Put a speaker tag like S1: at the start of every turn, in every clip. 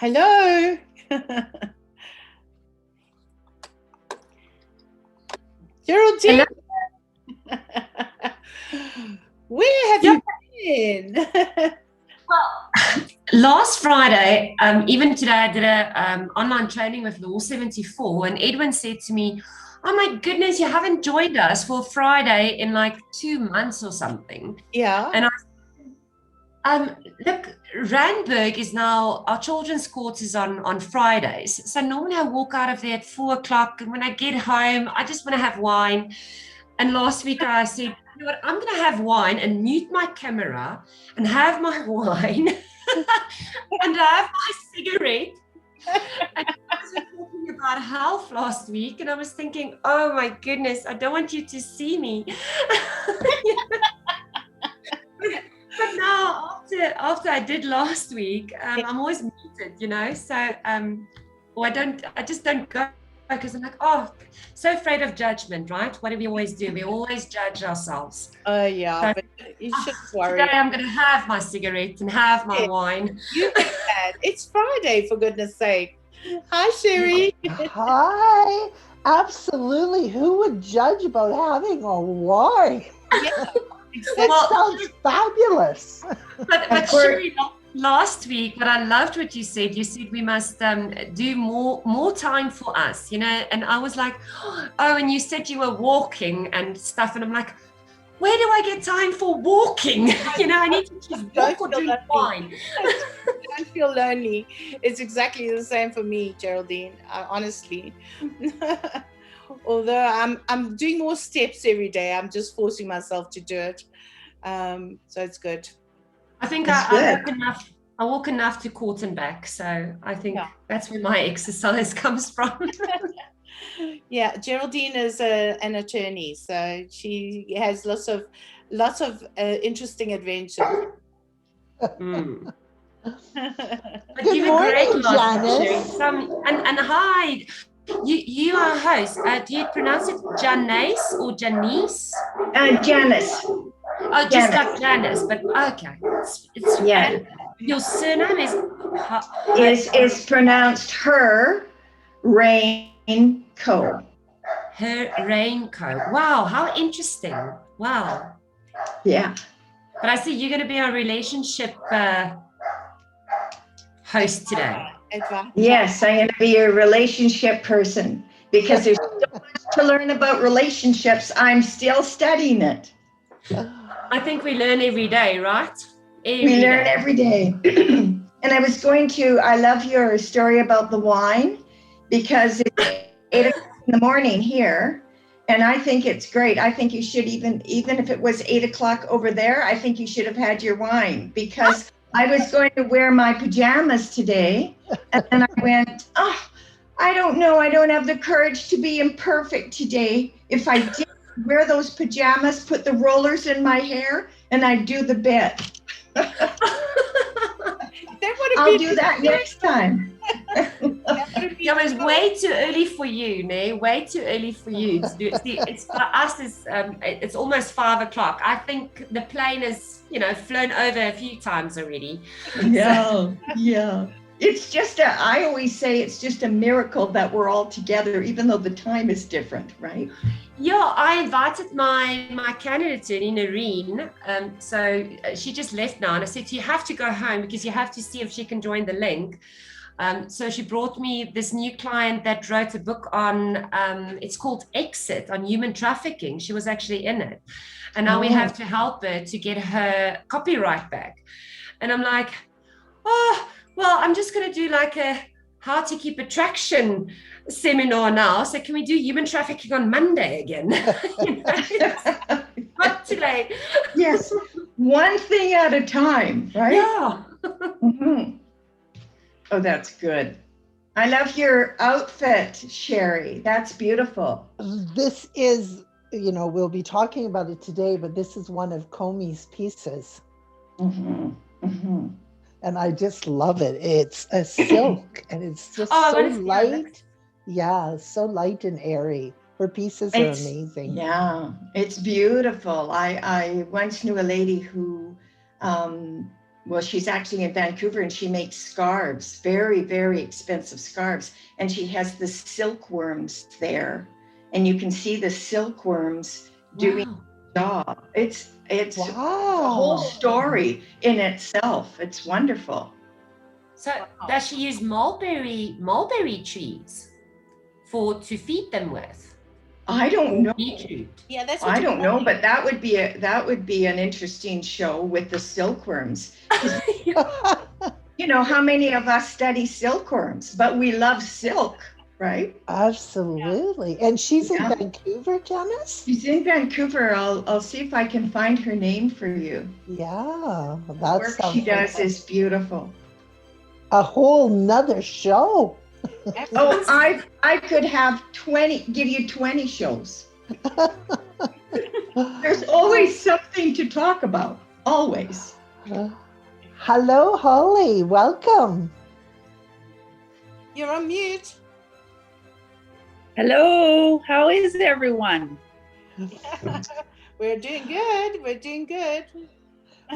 S1: Hello. Geraldine,
S2: Hello.
S1: where have
S2: Yeah.
S1: you been?
S2: Well, last Friday, even today, I did a online training with Law 74, and Edwin said to me, "Oh my goodness, you haven't joined us for Friday in like 2 months or something."
S1: Yeah.
S2: And look, Randburg is now our children's court is on Fridays. So normally I walk out of there at 4 o'clock, and when I get home, I just want to have wine. And last week I said, you know what, I'm going to have wine and mute my camera and have my wine and have my cigarette. And I was talking about health last week, and I was thinking, oh my goodness, I don't want you to see me. But now, after I did last week, I'm always muted, So, I just don't go because I'm like, oh, so afraid of judgment, right? What do we always do? We always judge ourselves.
S1: Yeah,
S2: So,
S1: but you shouldn't worry.
S2: Today I'm going to have my cigarette and have my wine.
S1: You get that. It's Friday, for goodness sake. Hi, Sherry.
S3: Hi. Absolutely. Who would judge about having a wine?
S1: Yeah,
S3: That sounds fabulous.
S2: But Sherry, last week, what I loved what you said we must do more time for us, and I was like, oh, and you said you were walking and stuff, and I'm like, where do I get time for walking? I need to just walk or drink wine.
S1: Don't feel lonely. It's exactly the same for me, Geraldine, honestly. Although I'm doing more steps every day. I'm just forcing myself to do it. So it's good.
S2: I think I walk enough to court and back. So I think that's where my exercise comes from.
S1: Yeah, Geraldine is an attorney, so she has lots of interesting adventures.
S2: Mm. But
S3: Good
S2: you were
S3: morning,
S2: great last
S3: Janice.
S2: and hi. You are a host. Do you pronounce it Janyse or Janyse?
S4: Janice.
S2: Oh, just like Janice, but okay. It's
S4: Yeah.
S2: Your surname
S4: is pronounced Hrynkow.
S2: Hrynkow. Wow, how interesting. Wow.
S4: Yeah.
S2: But I see you're going to be our relationship host today.
S4: Yes, I'm going to be a relationship person because there's so much to learn about relationships. I'm still studying it.
S2: I think we learn every day, right?
S4: We learn every day. And I love your story about the wine because it's 8 o'clock in the morning here. And I think it's great. I think you should even if it was 8 o'clock over there, I think you should have had your wine because I was going to wear my pajamas today. And then I went, I don't know. I don't have the courage to be imperfect today. If I did wear those pajamas, put the rollers in my hair, and I'd do the bit. I'll do that next time.
S2: It was way too early for you, Nay. Way too early for you to do. It's for us. It's almost 5 o'clock. I think the plane has, flown over a few times already.
S4: Yeah, yeah. It's just I always say it's just a miracle that we're all together, even though the time is different, right?
S2: Yeah, I invited my candidate attorney, Noreen. So she just left now, and I said, you have to go home because you have to see if she can join the link. So she brought me this new client that wrote a book on, it's called Exit, on human trafficking. She was actually in it. And now we have to help her to get her copyright back. And I'm like, well, I'm just going to do like a how to keep attraction seminar now. So can we do human trafficking on Monday again? Not today.
S4: Yes, one thing at a time, right?
S2: Yeah.
S4: Mm-hmm. Oh, that's good. I love your outfit, Sherry. That's beautiful.
S3: This is, we'll be talking about it today, but this is one of Comey's pieces.
S4: Mm-hmm. Mm-hmm.
S3: And I just love it. It's a silk and it's just so light. Yeah, so light and airy. Her pieces are amazing.
S4: Yeah, it's beautiful. I once knew a lady who well, she's actually in Vancouver, and she makes scarves, very, very expensive scarves. And she has the silkworms there, and you can see the silkworms doing the job. It's a whole story in itself. It's wonderful.
S2: So does she use mulberry trees to feed them with?
S4: I don't know.
S1: Yeah, that's.
S4: I don't know, but that would be an interesting show with the silkworms. You know, how many of us study silkworms? But we love silk, right?
S3: Absolutely. And she's in Vancouver, Janyse?
S4: She's in Vancouver. I'll see if I can find her name for you.
S3: Yeah,
S4: the work she does is beautiful.
S3: A whole nother show.
S4: Oh, I could give you 20 shows. There's always something to talk about. Always.
S3: Hello, Holly. Welcome.
S1: You're on mute.
S5: Hello. How is everyone?
S1: We're doing good. We're doing good.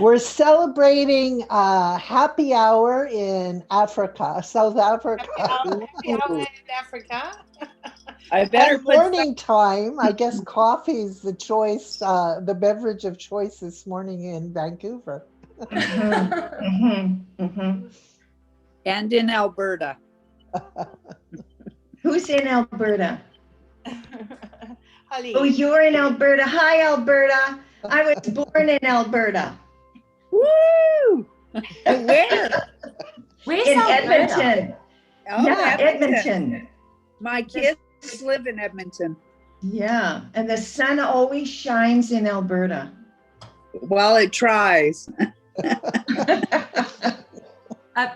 S3: We're celebrating happy hour in Africa, South Africa.
S1: Happy hour in Africa.
S5: I better
S3: put morning time. I guess coffee is the choice, the beverage of choice this morning in Vancouver.
S5: And in Alberta.
S4: Who's in Alberta?
S1: Holly.
S4: Oh, you're in Alberta. Hi, Alberta. I was born in Alberta.
S5: Woo! Where?
S2: Where's
S4: in
S2: Alberta?
S4: Edmonton.
S5: Oh,
S4: Yeah, Edmonton.
S5: My kids live in Edmonton.
S4: Yeah, and the sun always shines in Alberta.
S5: Well, it tries.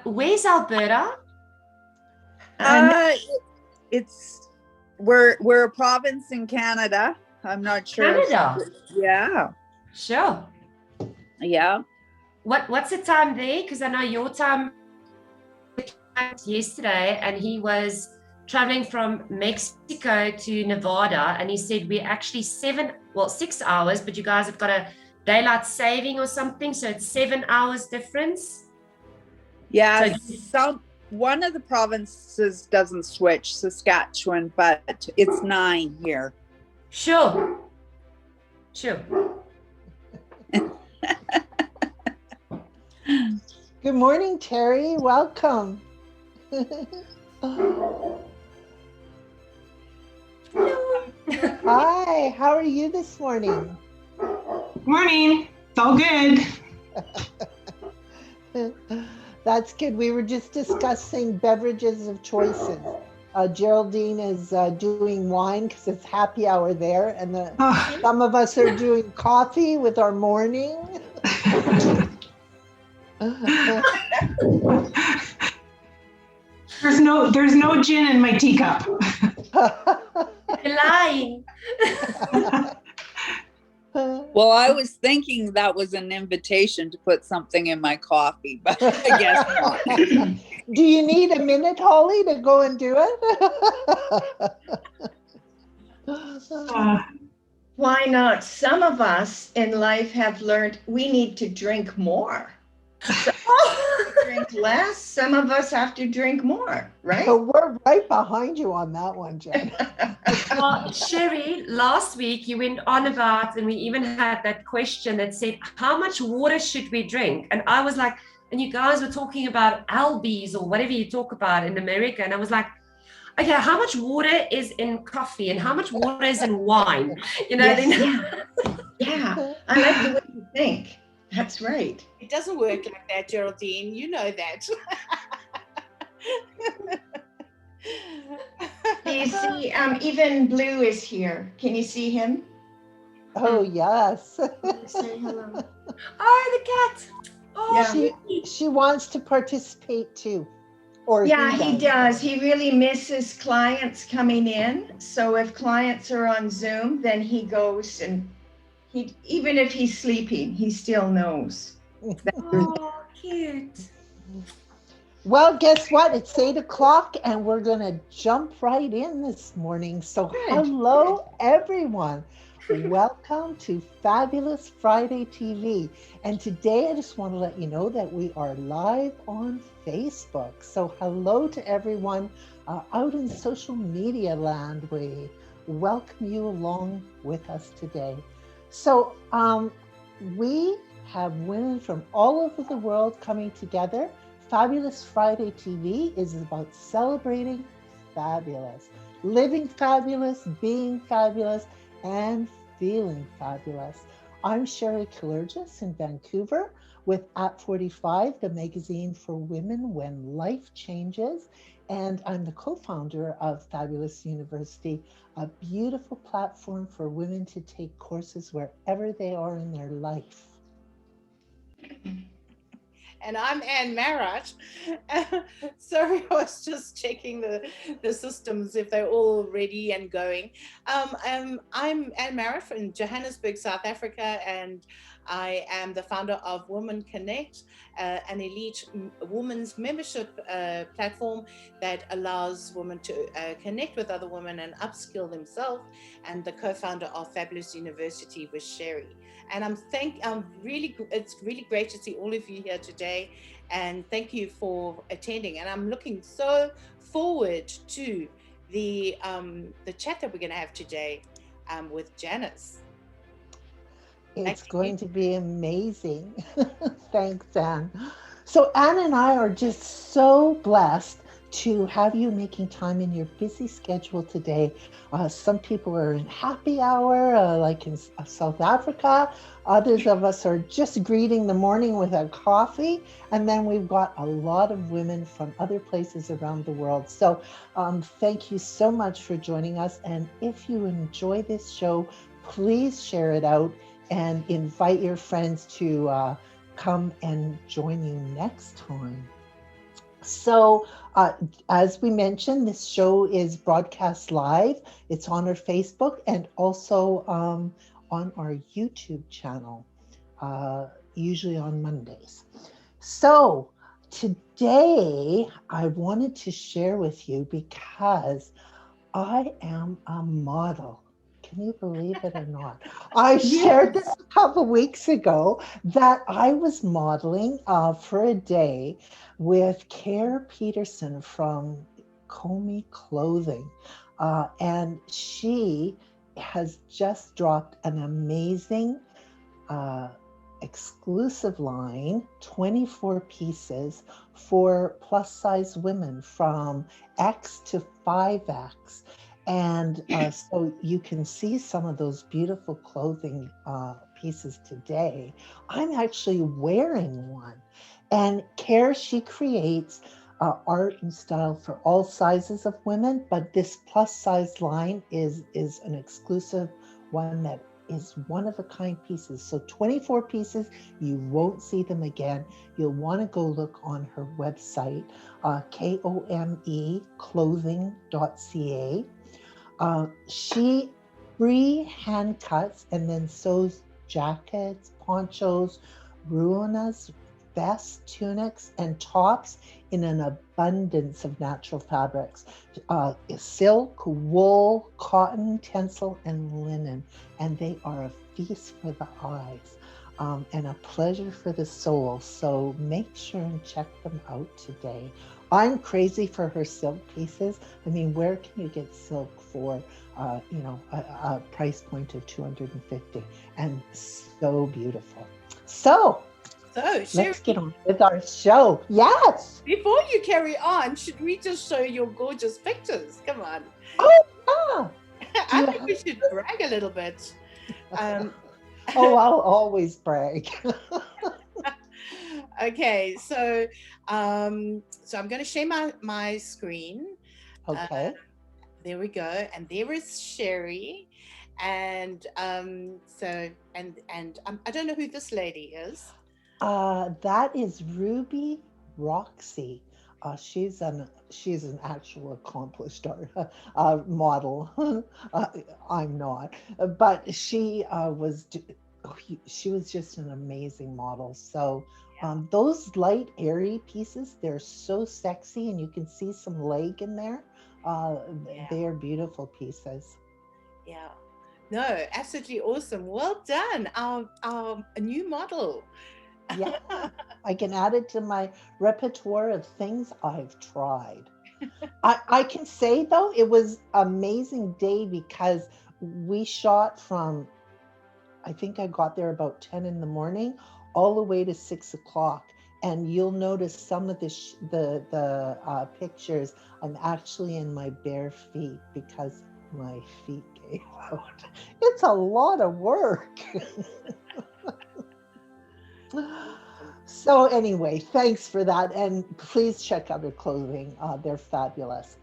S2: Where's Alberta?
S5: We're a province in Canada. I'm not sure.
S2: Canada.
S5: Yeah.
S2: Sure.
S5: Yeah.
S2: What's the time there? Because I know your time yesterday, and he was traveling from Mexico to Nevada, and he said we're actually 6 hours, but you guys have got a daylight saving or something, so it's 7 hours difference.
S5: Yeah. So one of the provinces doesn't switch, Saskatchewan, but it's 9 here.
S2: Sure.
S3: Good morning, Terry. Welcome. Hi, how are you this morning?
S6: Morning. It's all good.
S3: That's good. We were just discussing beverages of choices. Geraldine is doing wine because it's happy hour there, and some of us are doing coffee with our morning.
S6: There's no gin in my teacup.
S2: You're lying.
S5: Well, I was thinking that was an invitation to put something in my coffee, but I guess not.
S3: Do you need a minute, Holly, to go and do it?
S4: Why not? Some of us in life have learned we need to drink more. Some drink less. Some of us have to drink more, right?
S3: So we're right behind you on that one, Jen.
S2: Well, Sherry, last week you went on about, and we even had that question that said, how much water should we drink? And I was like, and you guys were talking about Albies or whatever you talk about in America. And I was like, okay, how much water is in coffee and how much water is in wine? You know,
S4: yeah. I like the way you think. That's right.
S1: It doesn't work like that, Geraldine. You know that.
S4: Do you see, even Blue is here. Can you see him?
S3: Oh, yes.
S4: Say hello.
S2: Oh, the cat. Oh,
S3: yeah. She wants to participate too. Or
S4: yeah, he does. He really misses clients coming in. So if clients are on Zoom, then he goes and even if he's sleeping, he still knows.
S2: Oh, cute.
S3: Well, guess what? It's 8 o'clock and we're going to jump right in this morning. So hello, everyone. Welcome to Fabulous Friday TV. And today I just want to let you know that we are live on Facebook. So hello to everyone out in social media land. We welcome you along with us today. So we have women from all over the world coming together. Fabulous Friday TV is about celebrating fabulous, living fabulous, being fabulous, and feeling fabulous. I'm Sherry Kallergis in Vancouver with At 45, the magazine for women when life changes. And I'm the co-founder of Fabulous University, a beautiful platform for women to take courses wherever they are in their life.
S1: And I'm Anne Marot. Sorry, I was just checking the systems if they're all ready and going. I'm Anne Marot from Johannesburg, South Africa, and I am the founder of Women Connect, an elite women's membership platform that allows women to connect with other women and upskill themselves, and the co-founder of Fabulous University with Sherry. And it's really great to see all of you here today, and thank you for attending. And I'm looking so forward to the chat that we're going to have today with Janyse.
S3: It's going to be amazing. Thanks, Anne. So Anne and I are just so blessed to have you making time in your busy schedule today. Some people are in happy hour, like in South Africa. Others of us are just greeting the morning with a coffee. And then we've got a lot of women from other places around the world. So thank you so much for joining us. And if you enjoy this show, please share it out and invite your friends to come and join you next time. So as we mentioned, this show is broadcast live. It's on our Facebook and also on our YouTube channel, usually on Mondays. So today I wanted to share with you because I am a model. Can you believe it or not? I shared this a couple of weeks ago that I was modeling for a day with Care Peterson from Comey Clothing. And she has just dropped an amazing exclusive line, 24 pieces for plus size women from X to 5X. And so you can see some of those beautiful clothing pieces today. I'm actually wearing one. And Care, she creates art and style for all sizes of women, but this plus size line is an exclusive one that is one of a kind pieces. So 24 pieces, you won't see them again. You'll want to go look on her website, KOME she free-hand cuts and then sews jackets, ponchos, ruanas, vests, tunics, and tops in an abundance of natural fabrics, silk, wool, cotton, tencel, and linen. And they are a feast for the eyes and a pleasure for the soul. So make sure and check them out today. I'm crazy for her silk pieces. I mean, where can you get silk for, a price point of $250? And so beautiful. So let's get on with our show. Yes.
S1: Before you carry on, should we just show your gorgeous pictures? Come on.
S3: Oh, yeah.
S1: I think we should brag a little bit.
S3: Oh, I'll always brag.
S1: Okay, so I'm going to share my screen.
S3: Okay.
S1: There we go, and there is Sherry, and I don't know who this lady is.
S3: That is Ruby Roxy. She's an actual accomplished model. I'm not, but she was just an amazing model. So those light, airy pieces, they're so sexy, and you can see some leg in there. They are beautiful pieces.
S1: Yeah. No, absolutely awesome. Well done. Our new model.
S3: Yeah, I can add it to my repertoire of things I've tried. I can say though, it was amazing day because we shot from, I think I got there about 10 in the morning, all the way to 6 o'clock. And you'll notice some of the pictures, I'm actually in my bare feet because my feet gave out. It's a lot of work. So anyway, thanks for that. And please check out her clothing. They're fabulous.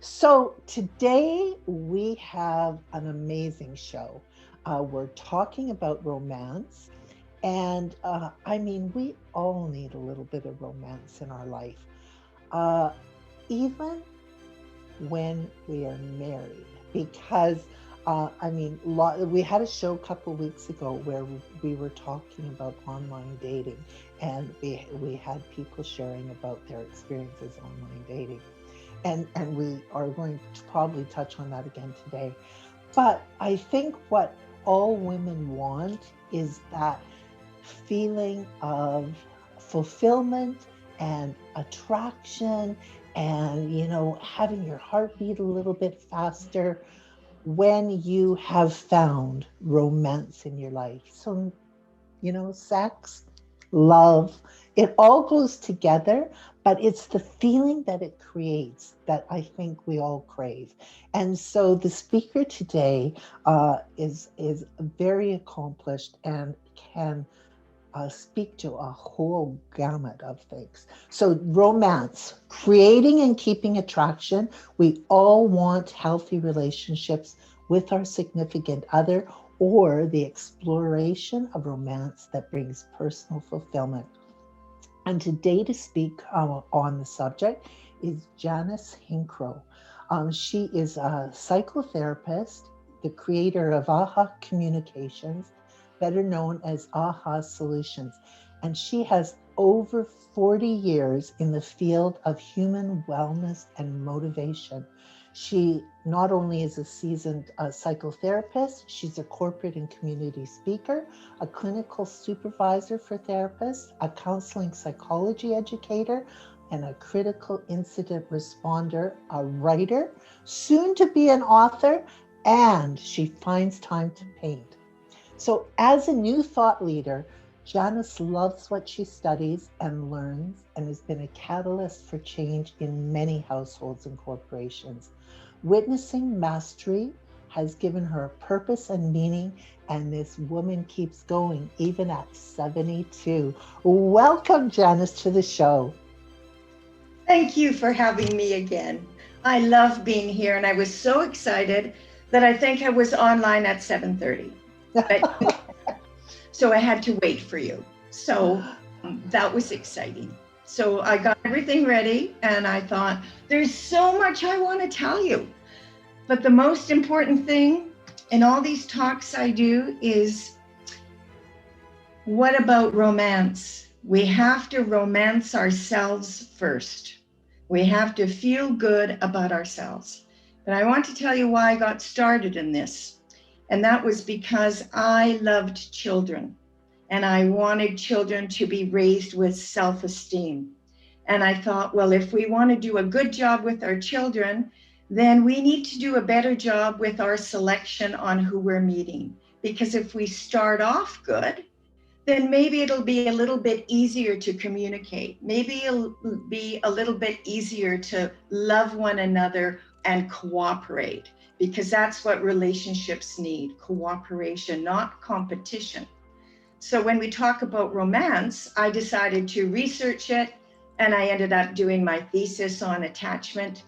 S3: So today we have an amazing show. We're talking about romance. And I mean, we all need a little bit of romance in our life, even when we are married, because I mean, we had a show a couple weeks ago where we were talking about online dating, and we had people sharing about their experiences online dating, and we are going to probably touch on that again today. But I think what all women want is that feeling of fulfillment and attraction, and having your heart beat a little bit faster when you have found romance in your life. So, sex, love, it all goes together, but it's the feeling that it creates that I think we all crave. And so the speaker today is very accomplished and can speak to a whole gamut of things. So romance, creating and keeping attraction. We all want healthy relationships with our significant other, or the exploration of romance that brings personal fulfillment. And today to speak on the subject is Janyse Hrynkow. She is a psychotherapist, the creator of AHA Communications, better known as AHA Solutions. And she has over 40 years in the field of human wellness and motivation. She not only is a seasoned psychotherapist, she's a corporate and community speaker, a clinical supervisor for therapists, a counseling psychology educator, and a critical incident responder, a writer, soon to be an author, and she finds time to paint. So as a new thought leader, Janyse loves what she studies and learns, and has been a catalyst for change in many households and corporations. Witnessing mastery has given her a purpose and meaning, and this woman keeps going even at 72. Welcome, Janyse, to the show.
S4: Thank you for having me again. I love being here, and I was so excited that I think I was online at 7:30. So I had to wait for you. So that was exciting. So I got everything ready, and I thought, there's so much I want to tell you. But the most important thing in all these talks I do is, what about romance? We have to romance ourselves first. We have to feel good about ourselves. And I want to tell you why I got started in this. And that was because I loved children, and I wanted children to be raised with self-esteem. And I thought, well, if we want to do a good job with our children, then we need to do a better job with our selection on who we're meeting. Because if we start off good, then maybe it'll be a little bit easier to communicate. Maybe it'll be a little bit easier to love one another and cooperate, because that's what relationships need, cooperation, not competition. So when we talk about romance, I decided to research it, and I ended up doing my thesis on attachment.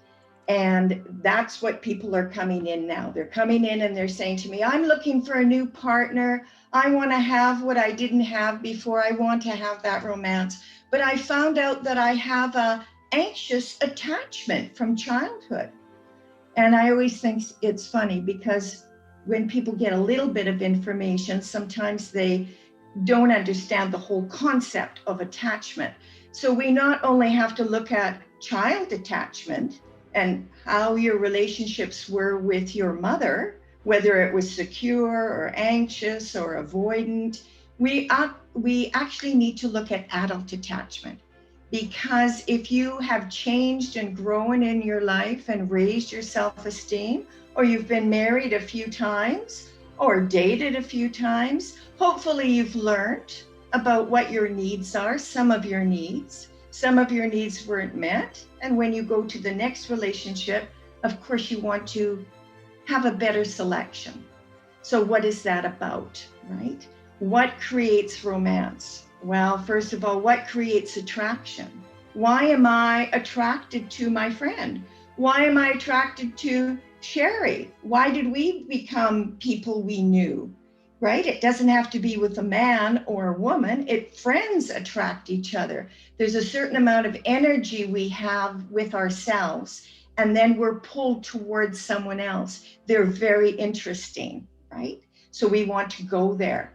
S4: And that's what people are coming in now. They're coming in and they're saying to me, I'm looking for a new partner. I want to have what I didn't have before. I want to have that romance. But I found out that I have a anxious attachment from childhood. And I always think it's funny, because when people get a little bit of information, sometimes they don't understand the whole concept of attachment. So we not only have to look at child attachment and how your relationships were with your mother, whether it was secure or anxious or avoidant. We actually need to look at adult attachment, because if you have changed and grown in your life and raised your self-esteem, or you've been married a few times or dated a few times, hopefully you've learned about what your needs are, some of your needs weren't met. And when you go to the next relationship, of course, you want to have a better selection. So what is that about, right? What creates romance? Well, first of all, what creates attraction? Why am I attracted to my friend? Why am I attracted to Sherry? Why did we become people we knew, right? It doesn't have to be with a man or a woman. Friends attract each other. There's a certain amount of energy we have with ourselves, and then we're pulled towards someone else. They're very interesting, right? So we want to go there.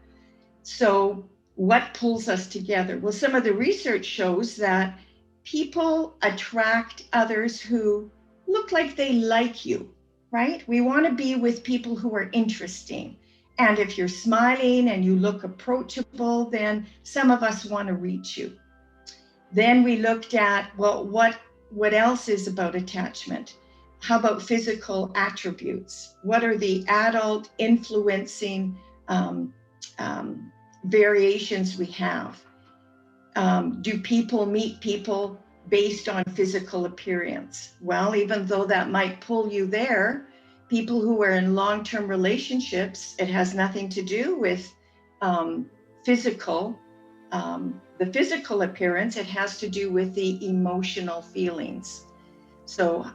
S4: So what pulls us together? Well, some of the research shows that people attract others who look like they like you, right? We want to be with people who are interesting. And if you're smiling and you look approachable, then some of us want to reach you. Then we looked at, well, what else is about attachment? How about physical attributes? What are the adult influencing variations we have? Do people meet people based on physical appearance? Well, even though that might pull you there, people who are in long-term relationships, it has nothing to do with the physical appearance. It has to do with the emotional feelings. So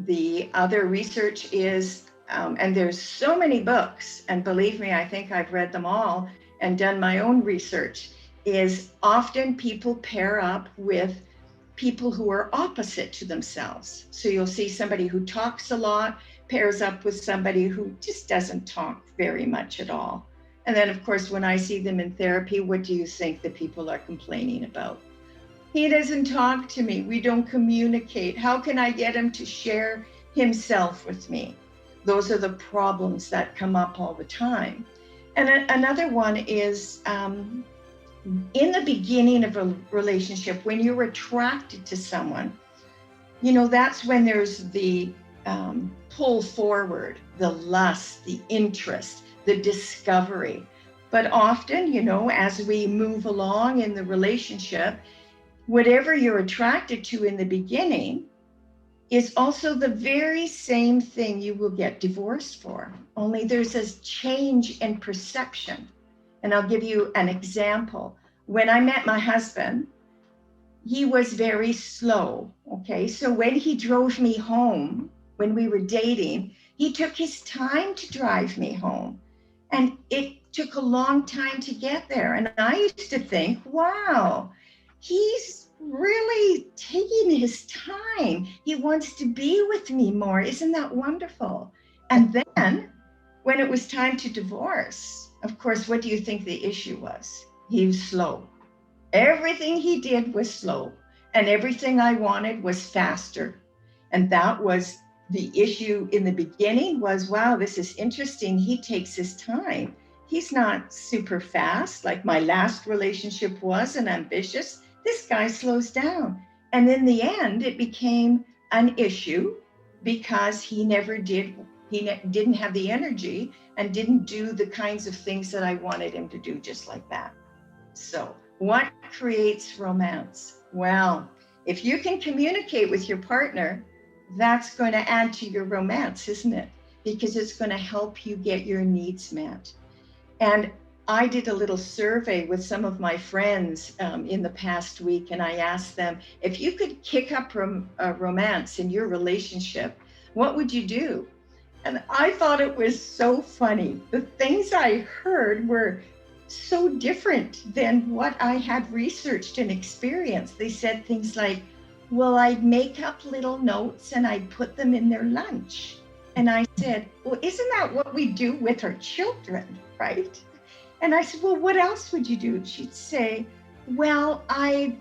S4: the other research is, and there's so many books, and believe me, I think I've read them all and done my own research, is often people pair up with people who are opposite to themselves. So you'll see somebody who talks a lot pairs up with somebody who just doesn't talk very much at all. And then, of course, when I see them in therapy, what do you think the people are complaining about? He doesn't talk to me. We don't communicate. How can I get him to share himself with me? Those are the problems that come up all the time. And another one is in the beginning of a relationship, when you're attracted to someone, that's when there's the pull forward, the lust, the interest, the discovery. But often, as we move along in the relationship, whatever you're attracted to in the beginning is also the very same thing you will get divorced for. Only there's a change in perception. And I'll give you an example. When I met my husband, he was very slow, okay? So when he drove me home, when we were dating, he took his time to drive me home. And it took a long time to get there. And I used to think, wow, he's really taking his time. He wants to be with me more. Isn't that wonderful? And then when it was time to divorce, of course, what do you think the issue was? He was slow. Everything he did was slow, and everything I wanted was faster. And that was the issue in the beginning was, wow, this is interesting. He takes his time. He's not super fast like my last relationship was and ambitious. This guy slows down. And in the end, it became an issue because he didn't have the energy and didn't do the kinds of things that I wanted him to do, just like that. So what creates romance? Well, if you can communicate with your partner, that's going to add to your romance, isn't it? Because it's going to help you get your needs met. And I did a little survey with some of my friends in the past week, and I asked them, if you could kick up romance in your relationship, what would you do? And I thought it was so funny. The things I heard were so different than what I had researched and experienced. They said things like, well, I'd make up little notes and I'd put them in their lunch. And I said, well, isn't that what we do with our children, right? And I said, well, what else would you do? She'd say, well, I'd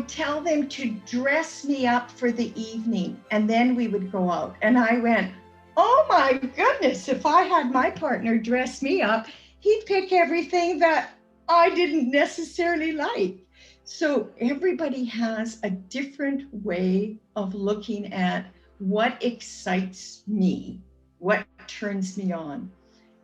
S4: tell them to dress me up for the evening, and then we would go out. And I went, oh my goodness, if I had my partner dress me up, he'd pick everything that I didn't necessarily like. So everybody has a different way of looking at what excites me, what turns me on.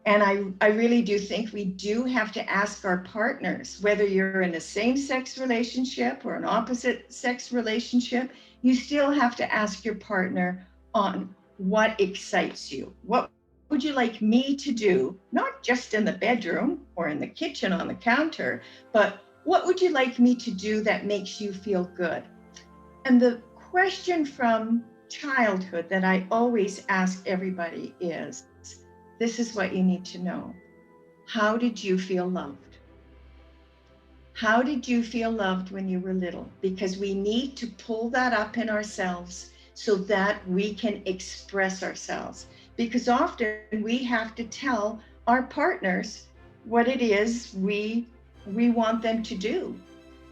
S4: And I really do think we do have to ask our partners, whether you're in a same-sex relationship or an opposite-sex relationship, you still have to ask your partner on what excites you. What would you like me to do, not just in the bedroom or in the kitchen on the counter, but what would you like me to do that makes you feel good? And the question from childhood that I always ask everybody is, this is what you need to know. How did you feel loved? How did you feel loved when you were little? Because we need to pull that up in ourselves so that we can express ourselves. Because often we have to tell our partners what it is we want them to do.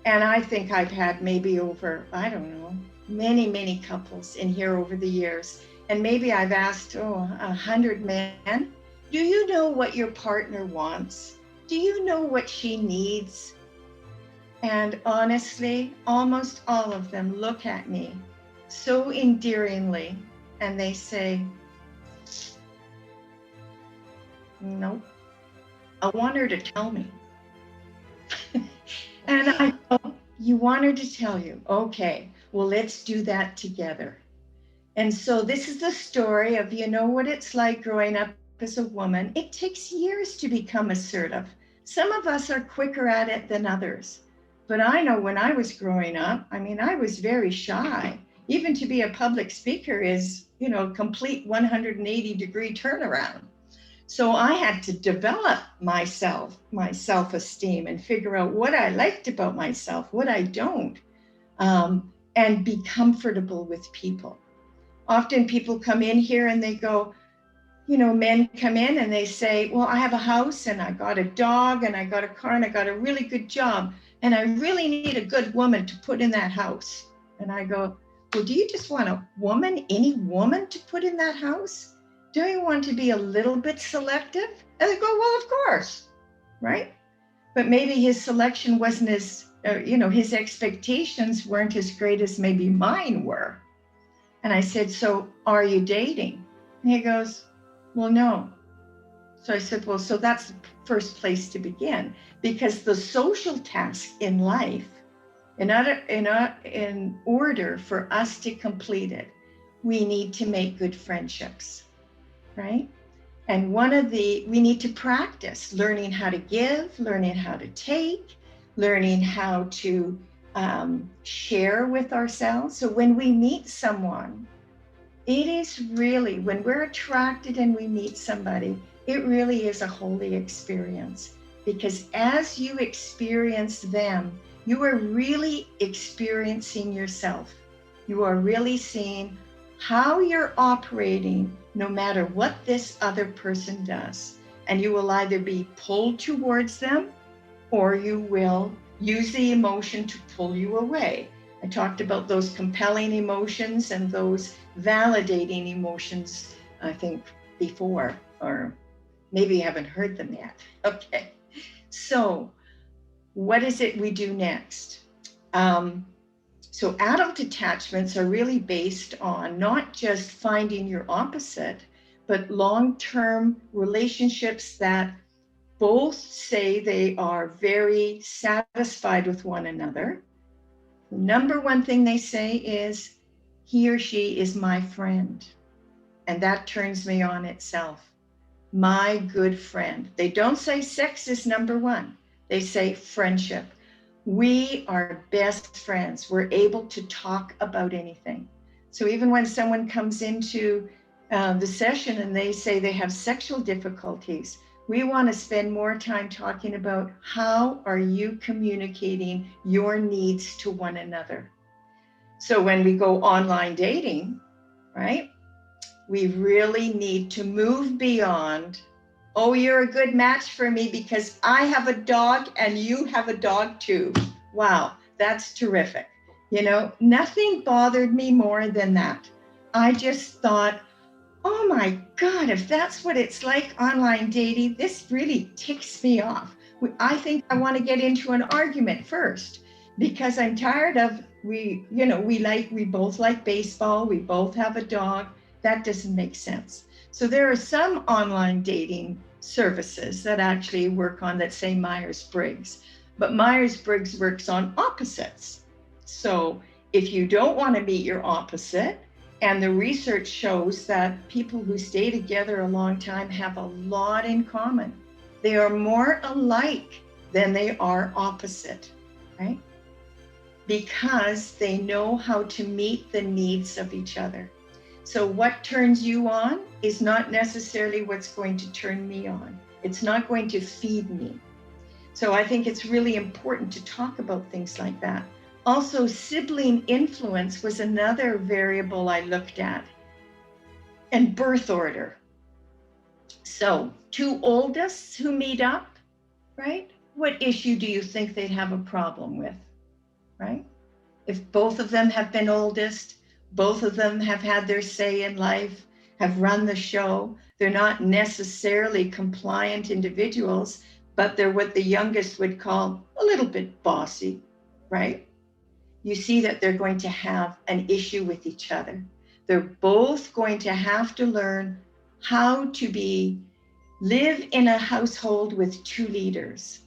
S4: And I think I've had maybe over, I don't know, many couples in here over the years. And maybe I've asked, 100 men, do you know what your partner wants? Do you know what she needs? And honestly, almost all of them look at me so endearingly and they say, nope, I want her to tell me. And I go, you want her to tell you? Okay, well, let's do that together. And so this is the story of, you know what it's like growing up as a woman. It takes years to become assertive. Some of us are quicker at it than others. But I know when I was growing up, I was very shy. Even to be a public speaker is, a complete 180-degree turnaround. So I had to develop my self-esteem and figure out what I liked about myself, what I don't, and be comfortable with people. Often people come in here and they go, men come in and they say, well, I have a house and I got a dog and I got a car and I got a really good job. And I really need a good woman to put in that house. And I go, well, do you just want a woman, any woman to put in that house? Do you want to be a little bit selective? And they go, well, of course, right? But maybe his selection wasn't as, his expectations weren't as great as maybe mine were. And I said, so are you dating? And he goes, well, no. So I said, well, so that's the first place to begin, because the social task in life, in order for us to complete it, we need to make good friendships, right? And we need to practice learning how to give, learning how to take, learning how to share with ourselves. So when we meet someone, it is really, when we're attracted and we meet somebody, it really is a holy experience, because as you experience them, you are really experiencing yourself. You are really seeing how you're operating no matter what this other person does. And you will either be pulled towards them or you will use the emotion to pull you away. I talked about those compelling emotions and those validating emotions, I think, before, or maybe you haven't heard them yet. Okay, so what is it we do next? So adult attachments are really based on not just finding your opposite, but long-term relationships that both say they are very satisfied with one another. The number one thing they say is, he or she is my friend. And that turns me on itself. My good friend. They don't say sex is number one. They say friendship. We are best friends. We're able to talk about anything. So even when someone comes into the session and they say they have sexual difficulties, we want to spend more time talking about how are you communicating your needs to one another. So when we go online dating, right, we really need to move beyond, oh, you're a good match for me because I have a dog and you have a dog too. Wow, that's terrific. Nothing bothered me more than that. I just thought, oh my God, if that's what it's like online dating, this really ticks me off. I think I want to get into an argument first because I'm tired of we both like baseball, we both have a dog. That doesn't make sense. So there are some online dating services that actually work on, let's say, Myers-Briggs, but Myers-Briggs works on opposites. So if you don't want to meet your opposite, and the research shows that people who stay together a long time have a lot in common. They are more alike than they are opposite, right? Because they know how to meet the needs of each other. So what turns you on is not necessarily what's going to turn me on. It's not going to feed me. So I think it's really important to talk about things like that. Also, sibling influence was another variable I looked at, and birth order. So two oldists who meet up, right? What issue do you think they'd have a problem with, right? If both of them have been oldest, both of them have had their say in life, have run the show, they're not necessarily compliant individuals, but they're what the youngest would call a little bit bossy, right? You see that they're going to have an issue with each other. They're both going to have to learn how to live in a household with two leaders,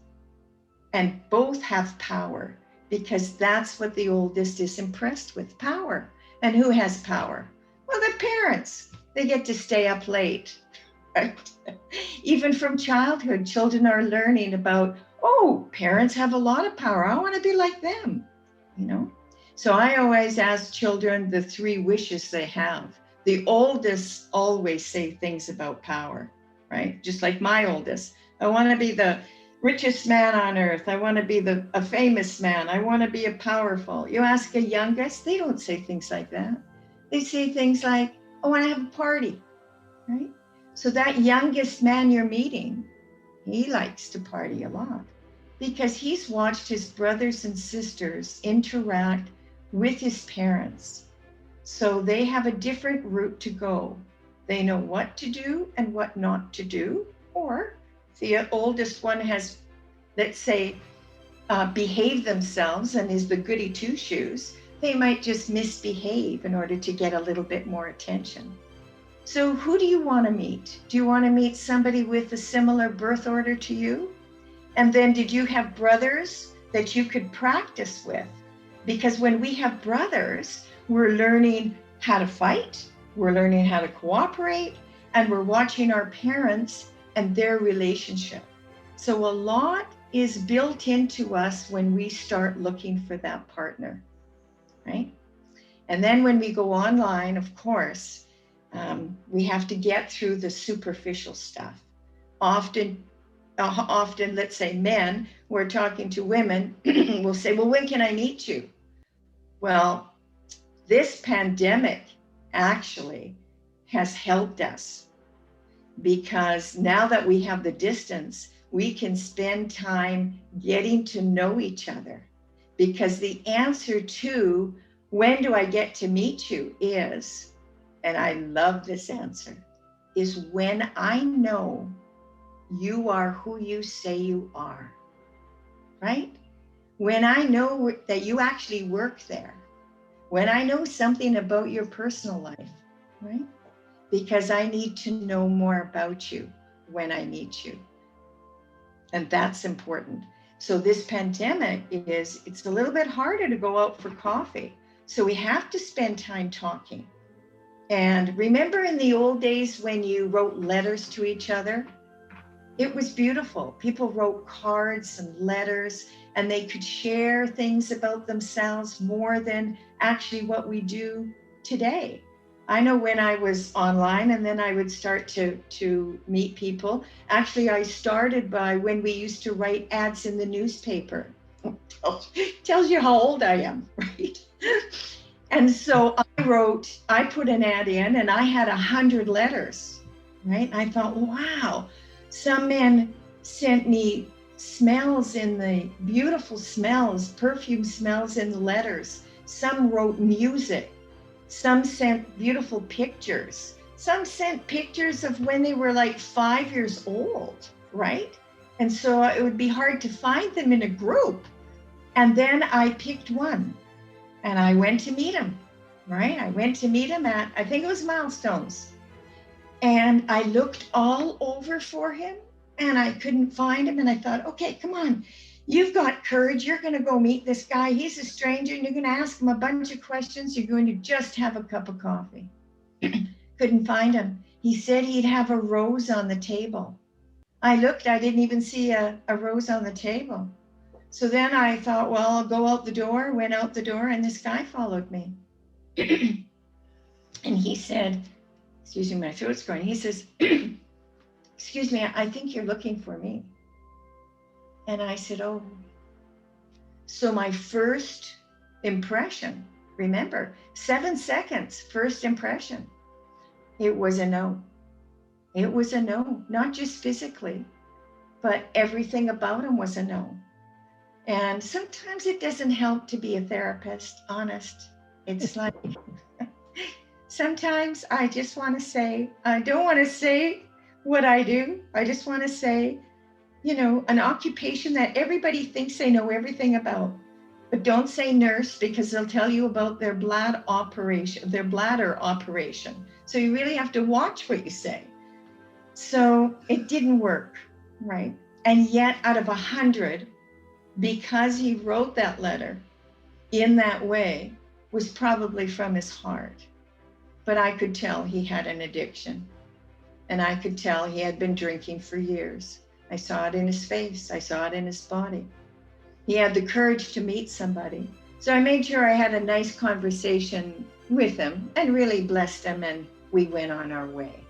S4: and both have power, because that's what the oldest is impressed with, power. And who has power? Well, their parents. They get to stay up late, right? Even from childhood, children are learning about, oh, parents have a lot of power. I want to be like them. So I always ask children the 3 wishes they have. The oldest always say things about power, right? Just like my oldest. I want to be the richest man on earth. I want to be a famous man. I want to be a powerful. You ask a youngest, they don't say things like that. They say things like, I want to have a party, right? So that youngest man you're meeting, he likes to party a lot because he's watched his brothers and sisters interact with his parents. So they have a different route to go. They know what to do and what not to do. Or the oldest one has, let's say, behaved themselves and is the goody two-shoes, they might just misbehave in order to get a little bit more attention. So who do you want to meet? Do you want to meet somebody with a similar birth order to you? And then did you have brothers that you could practice with? Because when we have brothers, we're learning how to fight, we're learning how to cooperate, and we're watching our parents and their relationship. So a lot is built into us when we start looking for that partner, right? And then when we go online, of course, we have to get through the superficial stuff. Often, let's say men who are talking to women will say, well, when can I meet you? Well, this pandemic actually has helped us because now that we have the distance, we can spend time getting to know each other, because the answer to when do I get to meet you is, and I love this answer, is when I know you are who you say you are, right? When I know that you actually work there, when I know something about your personal life, right? Because I need to know more about you when I meet you. And that's important. So this pandemic it's a little bit harder to go out for coffee. So we have to spend time talking. And remember in the old days when you wrote letters to each other? It was beautiful. People wrote cards and letters, and they could share things about themselves more than actually what we do today. I know when I was online and then I would start to meet people. Actually, I started by when we used to write ads in the newspaper. Tells you how old I am, right? And so I put an ad in and I had 100 letters, right? I thought, wow, some men sent me smells in the beautiful smells, perfume smells in the letters. Some wrote music. Some sent beautiful pictures. Some sent pictures of when they were like 5 years old, right? And so it would be hard to find them in a group. And then I picked one and I went to meet him, right? I went to meet him at, I think it was Milestones. And I looked all over for him and I couldn't find him. And I thought, okay, come on, you've got courage. You're going to go meet this guy. He's a stranger and you're going to ask him a bunch of questions. You're going to just have a cup of coffee. Couldn't find him. He said he'd have a rose on the table. I looked, I didn't even see a rose on the table. So then I thought, well, I'll go out the door, went out the door, and this guy followed me. And he said, excuse me, my throat's going. He says, excuse me, I think you're looking for me. And I said, oh. So my first impression, remember, 7 seconds, first impression, it was a no. It was a no, not just physically, but everything about him was a no. And sometimes it doesn't help to be a therapist, honest. It's like, sometimes I just want to say, I don't want to say what I do. I just want to say, you know, an occupation that everybody thinks they know everything about, but don't say nurse because they'll tell you about their bladder operation. So you really have to watch what you say. So it didn't work, right? And yet out of 100, because he wrote that letter in that way, was probably from his heart. But I could tell he had an addiction. And I could tell he had been drinking for years. I saw it in his face. I saw it in his body. He had the courage to meet somebody. So I made sure I had a nice conversation with him and really blessed him, and we went on our way.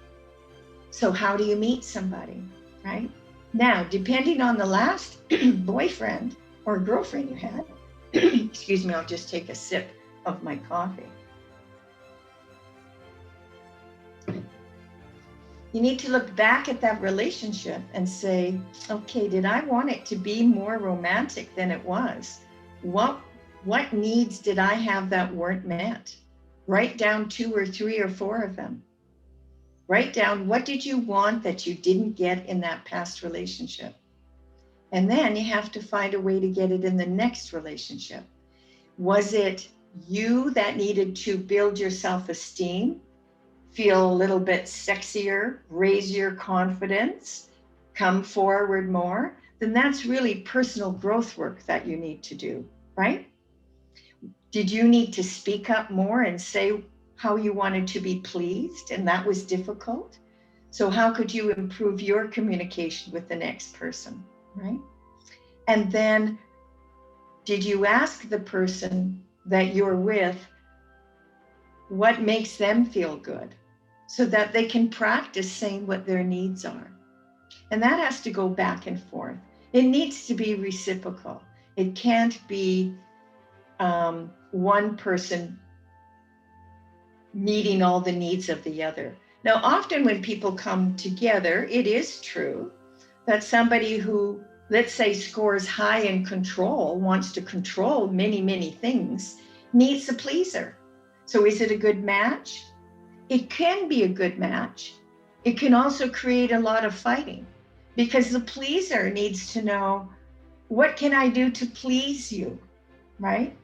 S4: So how do you meet somebody, right? Now, depending on the last boyfriend or girlfriend you had, excuse me, I'll just take a sip of my coffee. You need to look back at that relationship and say, okay, did I want it to be more romantic than it was? What needs did I have that weren't met? Write down 2 or 3 or 4 of them. Write down, what did you want that you didn't get in that past relationship? And then you have to find a way to get it in the next relationship. Was it you that needed to build your self-esteem, feel a little bit sexier, raise your confidence, come forward more? Then that's really personal growth work that you need to do, right? Did you need to speak up more and say how you wanted to be pleased, and that was difficult? So how could you improve your communication with the next person, right? And then did you ask the person that you're with what makes them feel good so that they can practice saying what their needs are? And that has to go back and forth. It needs to be reciprocal. It can't be one person meeting all the needs of the other. Now, often when people come together, it is true that somebody who, let's say, scores high in control, wants to control many, many things, needs a pleaser. So is it a good match? It can be a good match. It can also create a lot of fighting because the pleaser needs to know, what can I do to please you, right?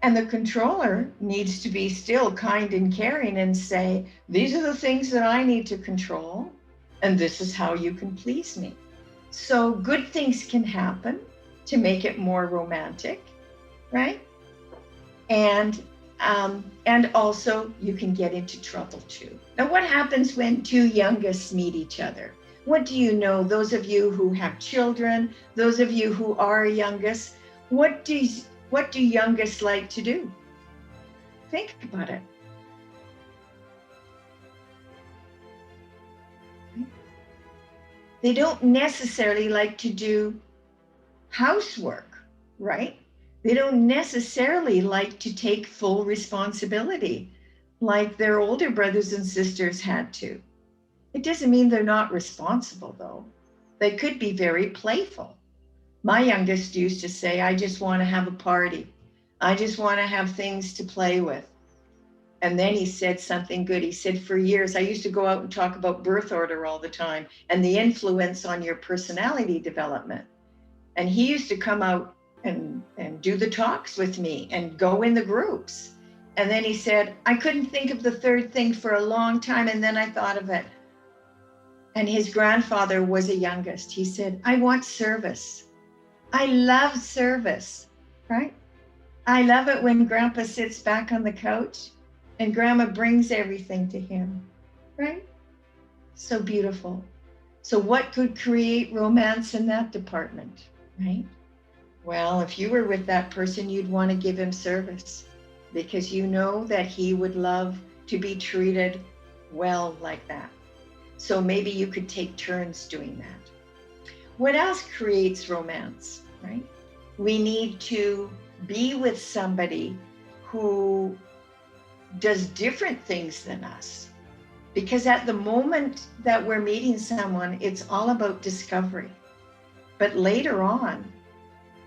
S4: And the controller needs to be still kind and caring and say, these are the things that I need to control, and this is how you can please me. So good things can happen to make it more romantic, right? And also you can get into trouble too. Now, what happens when 2 youngest meet each other? What do you know? Those of you who have children, those of you who are youngest, what do youngest like to do? Think about it. They don't necessarily like to do housework, right? They don't necessarily like to take full responsibility like their older brothers and sisters had to. It doesn't mean they're not responsible, though. They could be very playful. My youngest used to say, I just want to have a party. I just want to have things to play with. And then he said something good. He said, for years, I used to go out and talk about birth order all the time and the influence on your personality development. And he used to come out and do the talks with me and go in the groups. And then he said, I couldn't think of the third thing for a long time. And then I thought of it. And his grandfather was a youngest. He said, I want service. I love service, right? I love it when Grandpa sits back on the couch and Grandma brings everything to him, right? So beautiful. So what could create romance in that department, right? Well, if you were with that person, you'd want to give him service because you know that he would love to be treated well like that. So maybe you could take turns doing that. What else creates romance, right? We need to be with somebody who does different things than us. Because at the moment that we're meeting someone, it's all about discovery. But later on,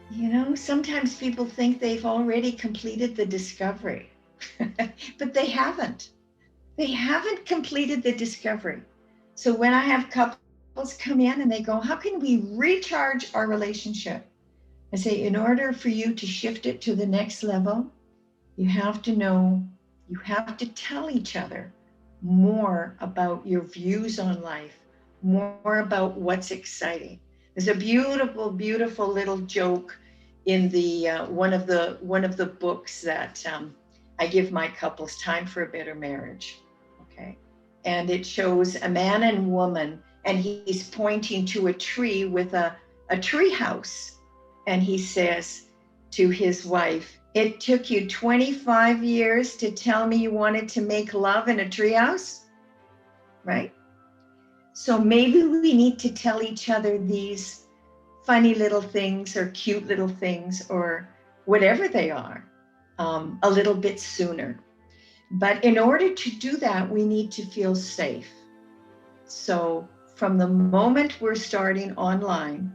S4: you know, sometimes people think they've already completed the discovery, but they haven't. They haven't completed the discovery. So when I have couples come in and they go, how can we recharge our relationship? I say, in order for you to shift it to the next level, you have to know, you have to tell each other more about your views on life, more about what's exciting. There's a beautiful, beautiful little joke in the one of the books that I give my couples, Time for a Better Marriage. Okay, and it shows a man and woman, and he's pointing to a tree with a tree house, and he says to his wife, "It took you 25 years to tell me you wanted to make love in a treehouse," right? So maybe we need to tell each other these funny little things or cute little things or whatever they are a little bit sooner. But in order to do that, we need to feel safe. So from the moment we're starting online,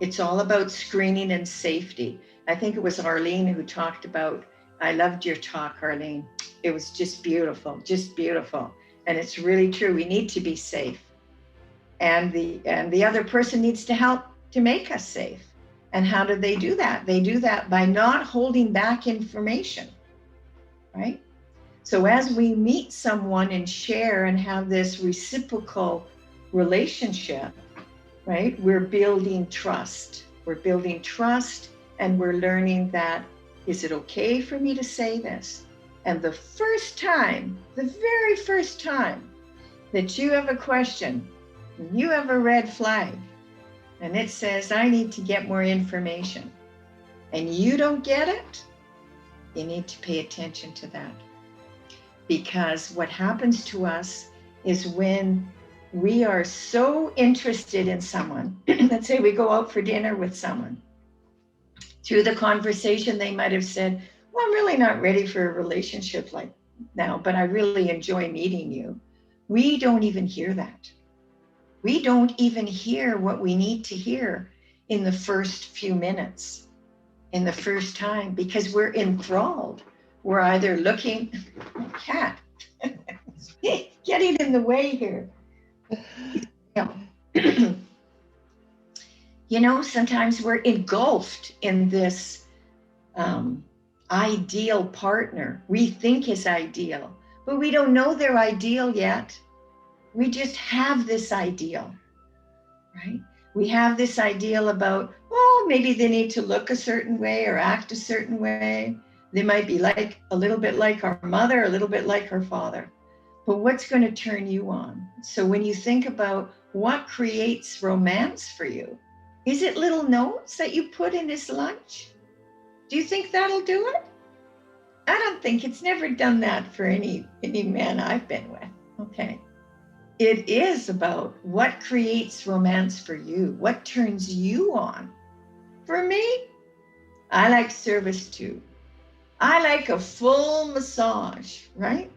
S4: it's all about screening and safety. I think it was Arlene who talked about, I loved your talk, Arlene. It was just beautiful, just beautiful. And it's really true. We need to be safe. And the other person needs to help to make us safe. And how do they do that? They do that by not holding back information, right? So as we meet someone and share and have this reciprocal relationship, right? We're building trust. We're building trust and we're learning that, is it okay for me to say this? And the first time, the very first time that you have a question, you have a red flag, and it says, I need to get more information, and you don't get it, you need to pay attention to that. Because what happens to us is when we are so interested in someone, let's say we go out for dinner with someone, through the conversation, they might have said, well, I'm really not ready for a relationship like now, but I really enjoy meeting you. We don't even hear that. We don't even hear what we need to hear in the first few minutes, in the first time, because we're enthralled. We're either looking, cat, getting in the way here. You know, sometimes we're engulfed in this ideal partner we think is ideal, but we don't know they're ideal yet. We just have this ideal, right? We have this ideal about, oh, maybe they need to look a certain way or act a certain way. They might be like a little bit like our mother, a little bit like our father. But what's going to turn you on? So when you think about what creates romance for you, is it little notes that you put in his lunch? Do you think that'll do it? I don't think it's never done that for any man I've been with, okay? It is about what creates romance for you, what turns you on. For me, I like service too. I like a full massage, right?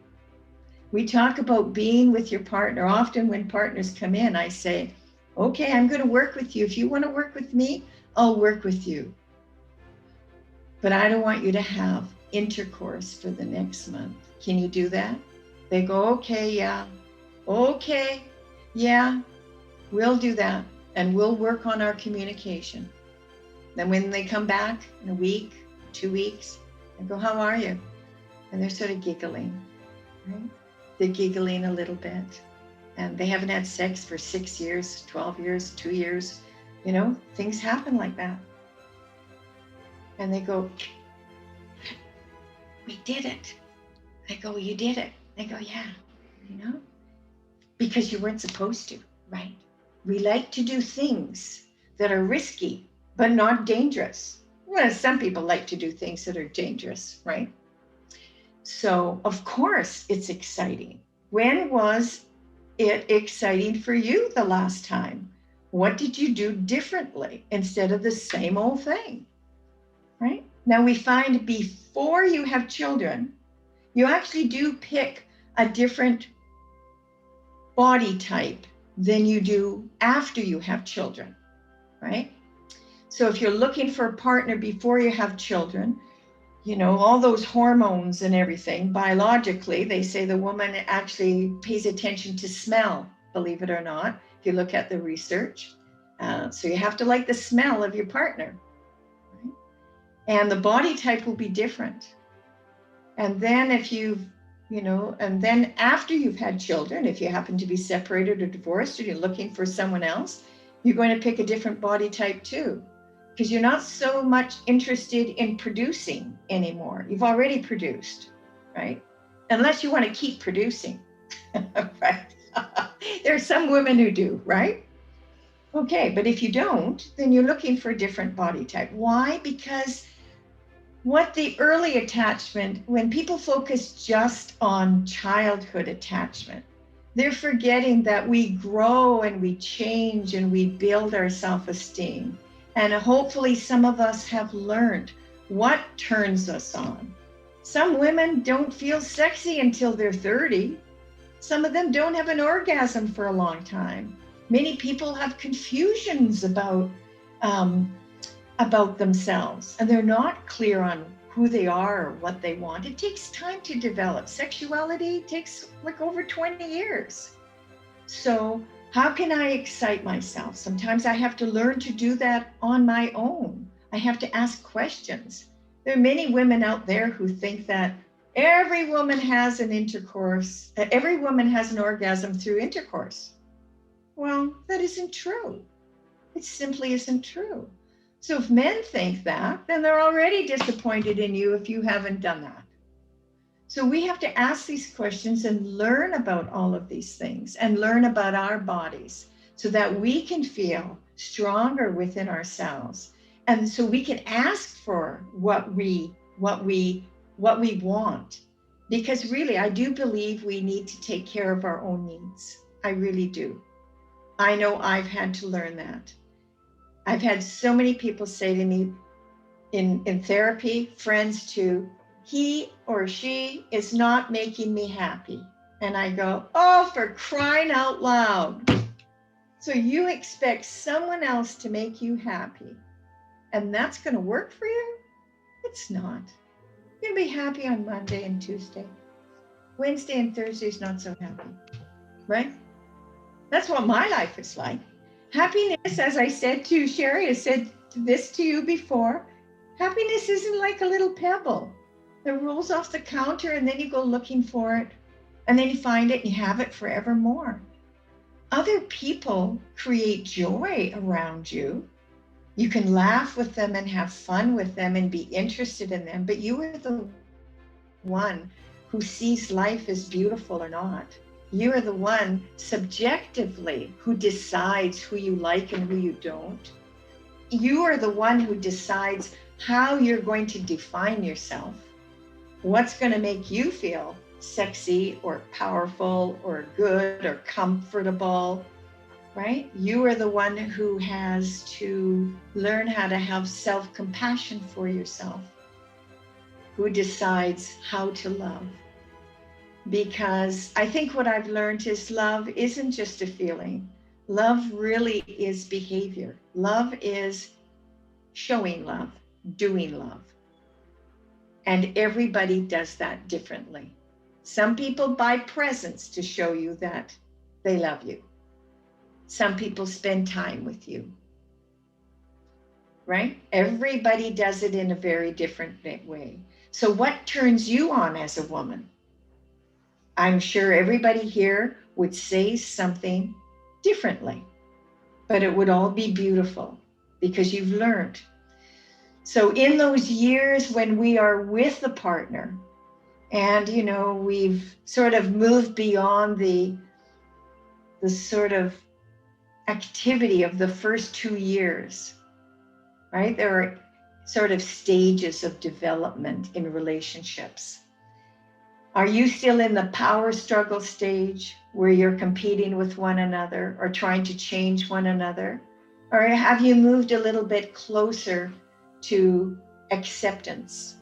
S4: We talk about being with your partner. Often when partners come in, I say, okay, I'm going to work with you. If you want to work with me, I'll work with you. But I don't want you to have intercourse for the next month. Can you do that? They go, okay, yeah, okay, yeah, we'll do that. And we'll work on our communication. Then when they come back in a week, 2 weeks, I go, how are you? And they're sort of giggling, right? They're giggling a little bit. And they haven't had sex for 6 years, 12 years, 2 years. You know, things happen like that. And they go, we did it. I go, you did it. They go, yeah, you know, because you weren't supposed to, right? We like to do things that are risky, but not dangerous. Well, some people like to do things that are dangerous, right? So, of course, it's exciting. When was it exciting for you the last time? What did you do differently instead of the same old thing, right? Now, we find before you have children, you actually do pick a different body type than you do after you have children, right? So if you're looking for a partner before you have children, you know, all those hormones and everything, biologically, they say the woman actually pays attention to smell, believe it or not, if you look at the research. So you have to like the smell of your partner, right? And the body type will be different. And then if you've, you know, and then after you've had children, if you happen to be separated or divorced or you're looking for someone else, you're going to pick a different body type too, because you're not so much interested in producing anymore. You've already produced, right? Unless you want to keep producing, right? There are some women who do, right? Okay, but if you don't, then you're looking for a different body type. Why? Because what the early attachment, when people focus just on childhood attachment, they're forgetting that we grow and we change and we build our self-esteem. And hopefully some of us have learned what turns us on. Some women don't feel sexy until they're 30. Some of them don't have an orgasm for a long time. Many people have confusions about themselves, and they're not clear on who they are or what they want. It takes time to develop. Sexuality takes like over 20 years. So how can I excite myself? Sometimes I have to learn to do that on my own. I have to ask questions. There are many women out there who think that every woman has an intercourse, every woman has an orgasm through intercourse. Well, that isn't true. It simply isn't true. So if men think that, then they're already disappointed in you if you haven't done that. So we have to ask these questions and learn about all of these things and learn about our bodies so that we can feel stronger within ourselves. And so we can ask for what we want. Because really, I do believe we need to take care of our own needs. I really do. I know I've had to learn that. I've had so many people say to me in therapy, friends too, he or she is not making me happy. And I go, oh, for crying out loud. So you expect someone else to make you happy, and that's going to work for you? It's not. You're going to be happy on Monday and Tuesday. Wednesday and Thursday is not so happy, right? That's what my life is like. Happiness, as I said to Sherry, I said this to you before, happiness isn't like a little pebble that rolls off the counter and then you go looking for it and then you find it and you have it forevermore. Other people create joy around you. You can laugh with them and have fun with them and be interested in them, but you are the one who sees life as beautiful or not. You are the one subjectively who decides who you like and who you don't. You are the one who decides how you're going to define yourself, what's going to make you feel sexy or powerful or good or comfortable, right? You are the one who has to learn how to have self-compassion for yourself, who decides how to love. Because I think what I've learned is love isn't just a feeling. Love really is behavior. Love is showing love, doing love. And everybody does that differently. Some people buy presents to show you that they love you. Some people spend time with you, right? Everybody does it in a very different way. So what turns you on as a woman? I'm sure everybody here would say something differently, but it would all be beautiful because you've learned. So in those years when we are with the partner and, you know, we've sort of moved beyond the sort of activity of the first 2 years, right? There are sort of stages of development in relationships. Are you still in the power struggle stage where you're competing with one another or trying to change one another? Or have you moved a little bit closer to acceptance,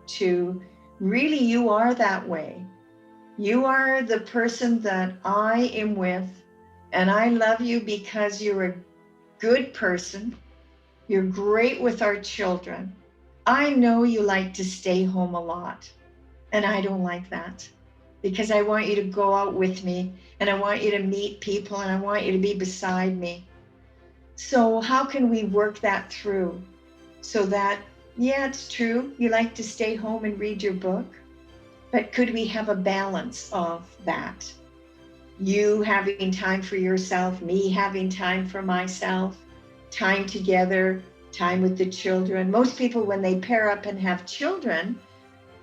S4: to really you are that way. You are the person that I am with, and I love you because you're a good person. You're great with our children. I know you like to stay home a lot, and I don't like that because I want you to go out with me, and I want you to meet people, and I want you to be beside me. So how can we work that through? So that, yeah, it's true, you like to stay home and read your book, but could we have a balance of that? You having time for yourself, me having time for myself, time together, time with the children. Most people, when they pair up and have children,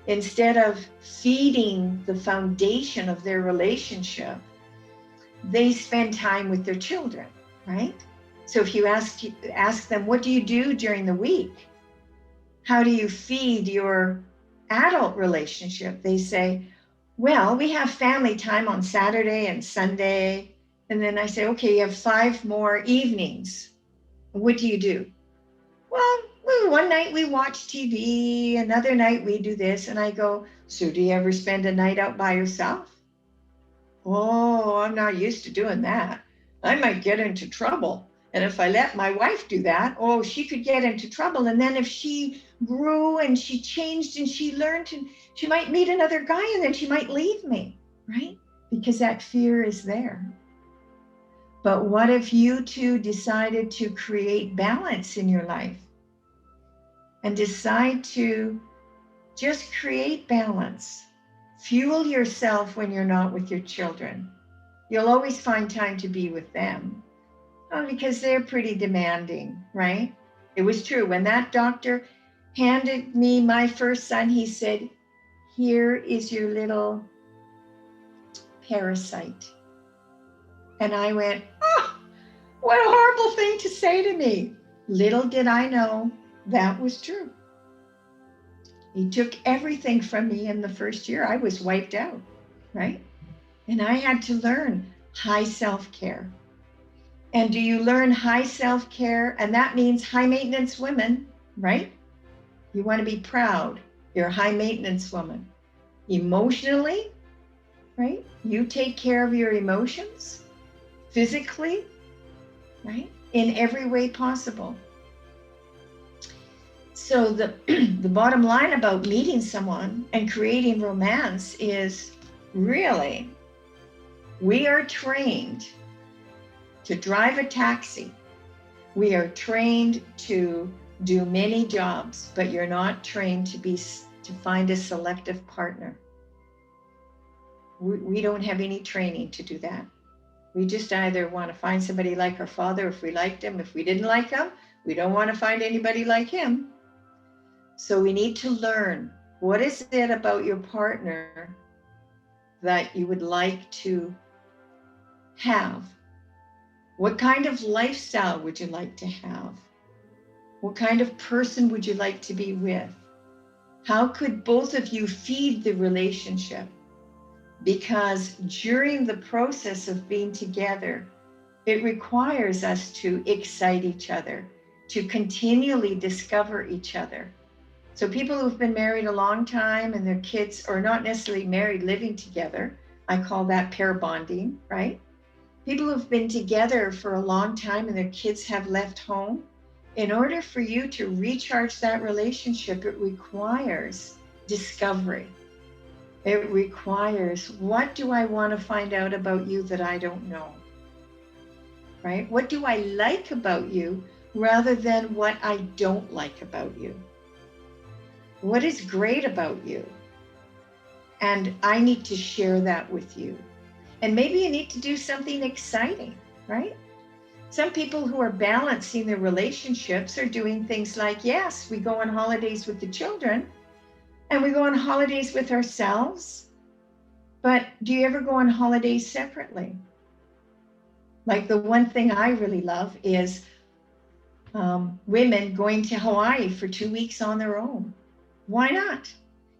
S4: instead of feeding the foundation of their relationship, they spend time with their children, right? So if you ask them, what do you do during the week? How do you feed your adult relationship? They say, well, we have family time on Saturday and Sunday. And then I say, okay, you have 5 more evenings. What do you do? Well, one night we watch TV, another night we do this. And I go, so do you ever spend a night out by yourself? Oh, I'm not used to doing that. I might get into trouble. And if I let my wife do that, oh, she could get into trouble. And then if she grew and she changed and she learned, and she might meet another guy and then she might leave me, right? Because that fear is there. But what if you two decided to create balance in your life and decide to just create balance? Fuel yourself when you're not with your children. You'll always find time to be with them. Oh, because they're pretty demanding, right? It was true. When that doctor handed me my first son, he said, here is your little parasite. And I went, oh, what a horrible thing to say to me. Little did I know that was true. He took everything from me in the first year. I was wiped out, right? And I had to learn high self-care. And do you learn high self-care? And that means high maintenance women, right? You want to be proud. You're a high maintenance woman. Emotionally, right? You take care of your emotions. Physically, right? In every way possible. So the bottom line about meeting someone and creating romance is really, we are trained to drive a taxi. We are trained to do many jobs, but you're not trained to find a selective partner. We don't have any training to do that. We just either want to find somebody like our father if we liked him. If we didn't like him, we don't want to find anybody like him. So we need to learn, what is it about your partner that you would like to have? What kind of lifestyle would you like to have? What kind of person would you like to be with? How could both of you feed the relationship? Because during the process of being together, it requires us to excite each other, to continually discover each other. So people who've been married a long time and their kids, or not necessarily married, living together, I call that pair bonding, right? People who've been together for a long time and their kids have left home, in order for you to recharge that relationship, it requires discovery. It requires, what do I want to find out about you that I don't know? Right? What do I like about you rather than what I don't like about you? What is great about you? And I need to share that with you. And maybe you need to do something exciting, right? Some people who are balancing their relationships are doing things like, yes, we go on holidays with the children and we go on holidays with ourselves. But do you ever go on holidays separately? Like the one thing I really love is women going to Hawaii for 2 weeks on their own. Why not?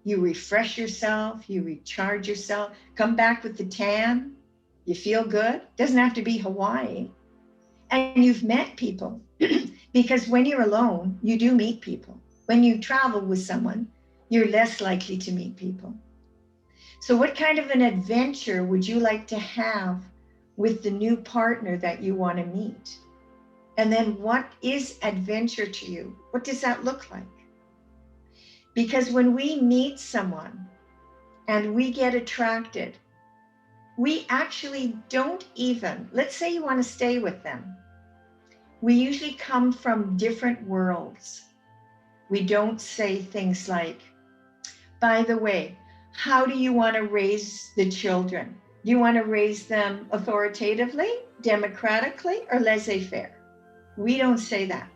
S4: You refresh yourself, you recharge yourself, come back with the tan, you feel good. Doesn't have to be Hawaii. And you've met people because when you're alone, you do meet people. When you travel with someone, you're less likely to meet people. So what kind of an adventure would you like to have with the new partner that you want to meet? And then what is adventure to you? What does that look like? Because when we meet someone and we get attracted, we actually don't even, let's say you want to stay with them. We usually come from different worlds. We don't say things like, by the way, how do you want to raise the children? Do you want to raise them authoritatively, democratically, or laissez-faire? We don't say that.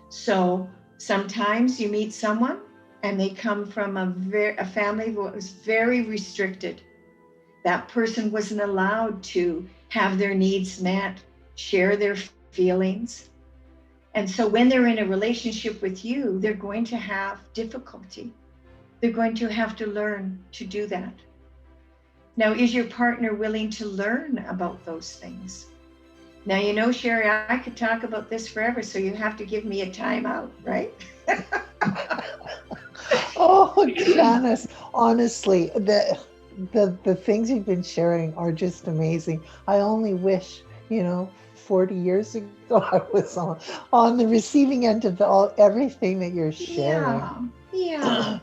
S4: So sometimes you meet someone and they come from a family that was very restricted. That person wasn't allowed to have their needs met, share their feelings. And so when they're in a relationship with you, they're going to have difficulty. They're going to have to learn to do that. Now, is your partner willing to learn about those things? Now, you know, Sherry, I could talk about this forever, so you have to give me a timeout, right?
S3: Oh, Janice, honestly, the things you've been sharing are just amazing. I only wish, 40 years ago I was on the receiving end of everything that you're sharing.
S4: Yeah.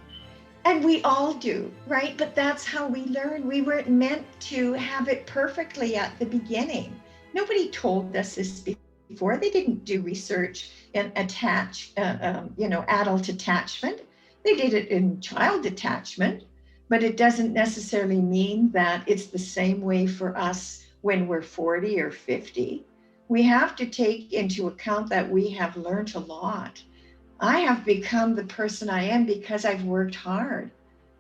S4: And we all do, right? But that's how we learn. We weren't meant to have it perfectly at the beginning. Nobody told us this before. They didn't do research in adult attachment. They did it in child attachment, but it doesn't necessarily mean that it's the same way for us when we're 40 or 50. We have to take into account that we have learned a lot. I have become the person I am because I've worked hard.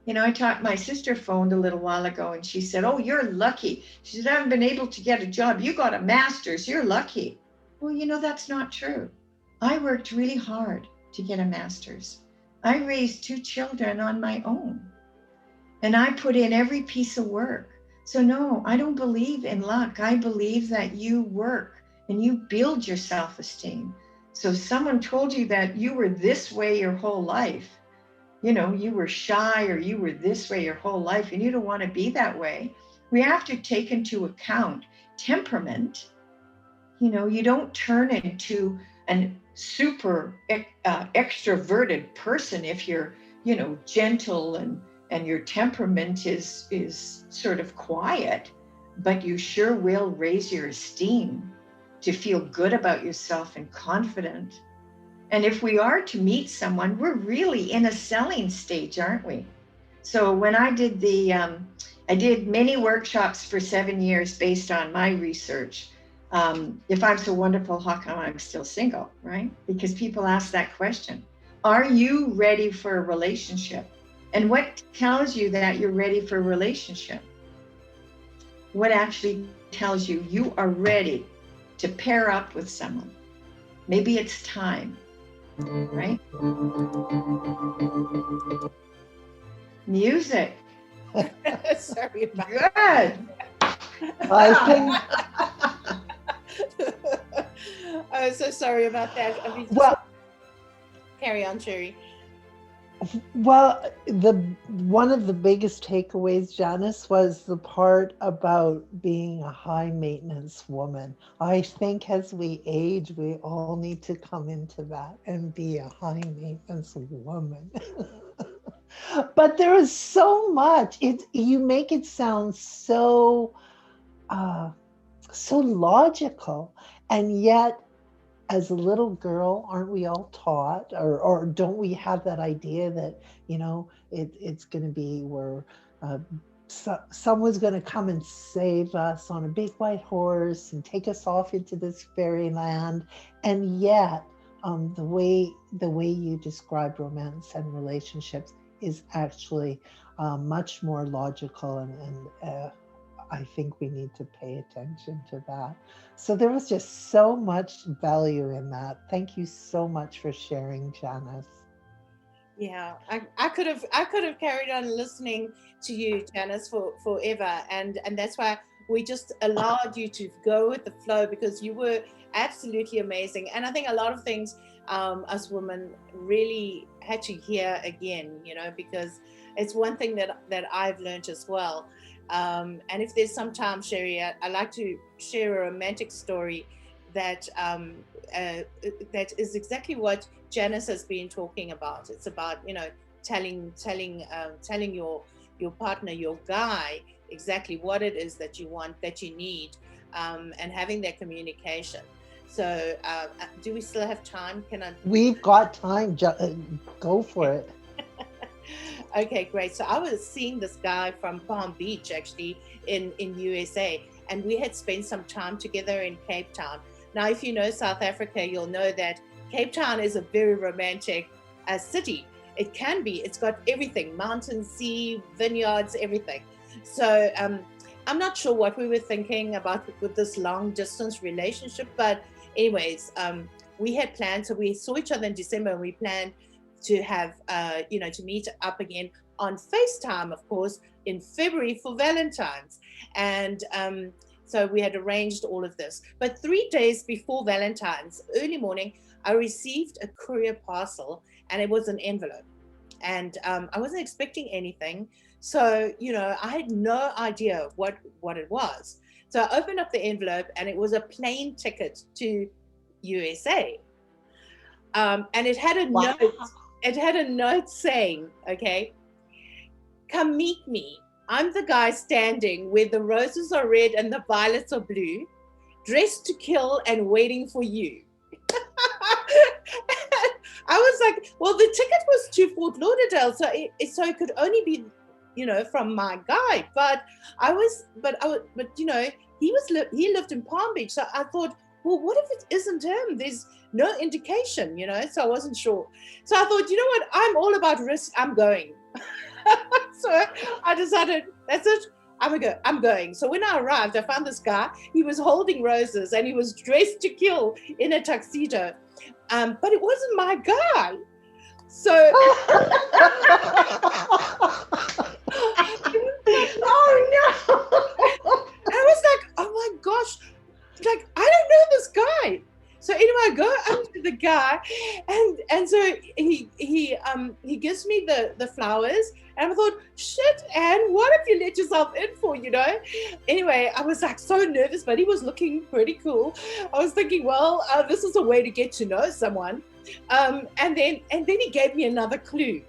S4: My sister phoned a little while ago and she said, oh, you're lucky. She said, I haven't been able to get a job. You got a master's, you're lucky. Well, that's not true. I worked really hard to get a master's. I raised 2 children on my own and I put in every piece of work. So no, I don't believe in luck. I believe that you work and you build your self-esteem. So if someone told you that you were this way your whole life, you were shy or you were this way your whole life and you don't want to be that way, we have to take into account temperament. You don't turn into a super extroverted person if you're, gentle and your temperament is sort of quiet, but you sure will raise your esteem to feel good about yourself and confident. And if we are to meet someone, we're really in a selling stage, aren't we? So when I did I did many workshops for 7 years based on my research. If I'm so wonderful, how come I'm still single, right? Because people ask that question. Are you ready for a relationship? And what tells you that you're ready for a relationship? What actually tells you you are ready to pair up with someone? Maybe it's time, right? Music.
S1: Sorry about
S4: Good.
S3: I
S1: I'm so sorry about that.
S3: think, well,
S1: Carry on, Sherry.
S3: Well, one of the biggest takeaways, Janice, was the part about being a high maintenance woman. I think as we age, we all need to come into that and be a high maintenance woman. But there is so much. You make it sound so so logical, and yet as a little girl, aren't we all taught, or don't we have that idea that, it's going to be where someone's going to come and save us on a big white horse and take us off into this fairyland? And yet, the way you describe romance and relationships is actually much more logical, and I think we need to pay attention to that. So there was just so much value in that. Thank you so much for sharing, Janyse.
S1: Yeah, I could have carried on listening to you, Janyse, for forever, and that's why we just allowed you to go with the flow, because you were absolutely amazing. And I think a lot of things us women really had to hear again, because it's one thing that I've learned as well. And if there's some time, Sherry, I like to share a romantic story that that is exactly what Janyse has been talking about. It's about telling your partner, your guy, exactly what it is that you want, that you need, and having that communication. So, do we still have time?
S3: We've got time. Go for it.
S1: Okay, great. So I was seeing this guy from Palm Beach, actually, in USA, and we had spent some time together in Cape Town. Now, if you know South Africa, you'll know that Cape Town is a very romantic city. It can be. It's got everything: mountain, sea, vineyards, everything. So I'm not sure what we were thinking about with this long distance relationship, but anyways, we had planned. So we saw each other in December, and we planned to have, to meet up again on FaceTime, of course, in February for Valentine's. And so we had arranged all of this. But 3 days before Valentine's, early morning, I received a courier parcel, and it was an envelope. And I wasn't expecting anything. So, I had no idea what it was. So I opened up the envelope, and it was a plane ticket to USA. And it had a
S3: Wow.
S1: note. It had a note saying, okay, come meet me. I'm the guy standing where the roses are red and the violets are blue, dressed to kill and waiting for you. I was like, well, the ticket was to Fort Lauderdale, so it could only be, from my guy. But he lived in Palm Beach, so I thought, well, what if it isn't him? There's no indication, so I wasn't sure. So I thought, you know what? I'm all about risk. I'm going. So I decided, that's it. I'm going. So when I arrived, I found this guy. He was holding roses, and he was dressed to kill in a tuxedo. But it wasn't my guy. So
S4: Oh no!
S1: I was like, oh my gosh, like, I don't know this guy. So anyway, I go up to the guy, and so he gives me the flowers, and I thought, shit, Anne, what have you let yourself in for, Anyway, I was like so nervous, but he was looking pretty cool. I was thinking, well, this is a way to get to know someone. And then he gave me another clue,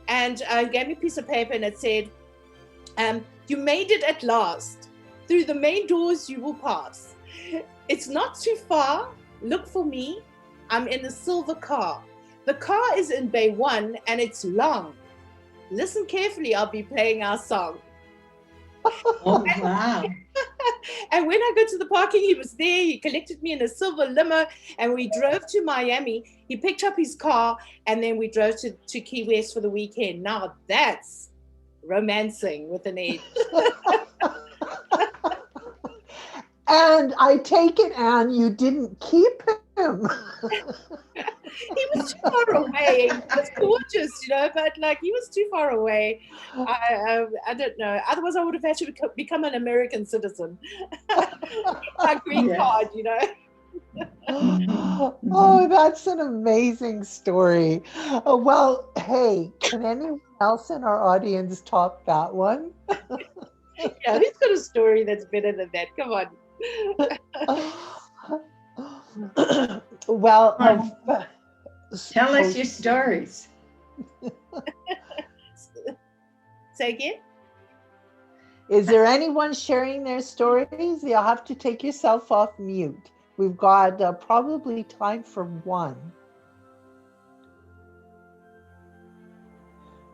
S1: and he gave me a piece of paper, and it said, you made it at last. Through the main doors you will pass. It's not too far. Look for me. I'm in a silver car. The car is in Bay 1, and it's long. Listen carefully. I'll be playing our song.
S4: Oh wow!
S1: And when I got to the parking, he was there. He collected me in a silver limo, and we drove to Miami. He picked up his car, and then we drove to Key West for the weekend. Now that's romancing with an H.
S3: And I take it, Anne, you didn't keep him.
S1: He was too far away. He was gorgeous, but like he was too far away. I don't know. Otherwise, I would have had to become an American citizen. My green card,
S3: Oh, that's an amazing story. Well, hey, can anyone else in our audience top that one?
S1: Yeah, who's got a story that's better than that? Come on.
S3: Well,
S4: Tell us your stories.
S1: Say again?
S3: Is there anyone sharing their stories? You'll have to take yourself off mute. We've got probably time for one.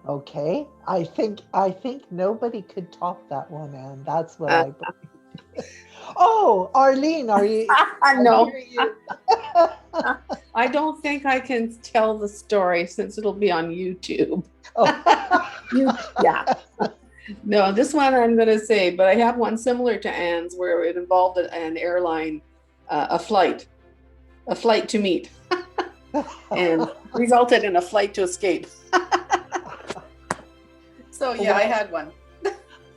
S3: Okay, I think nobody could top that one, and that's what I believe. Oh, Arlene, are you?
S7: No.
S3: I hear you.
S7: I don't think I can tell the story since it'll be on YouTube.
S3: Oh.
S7: Yeah. No, this one I'm going to say, but I have one similar to Anne's where it involved an airline, a flight to meet, and resulted in a flight to escape. So yeah, I had one.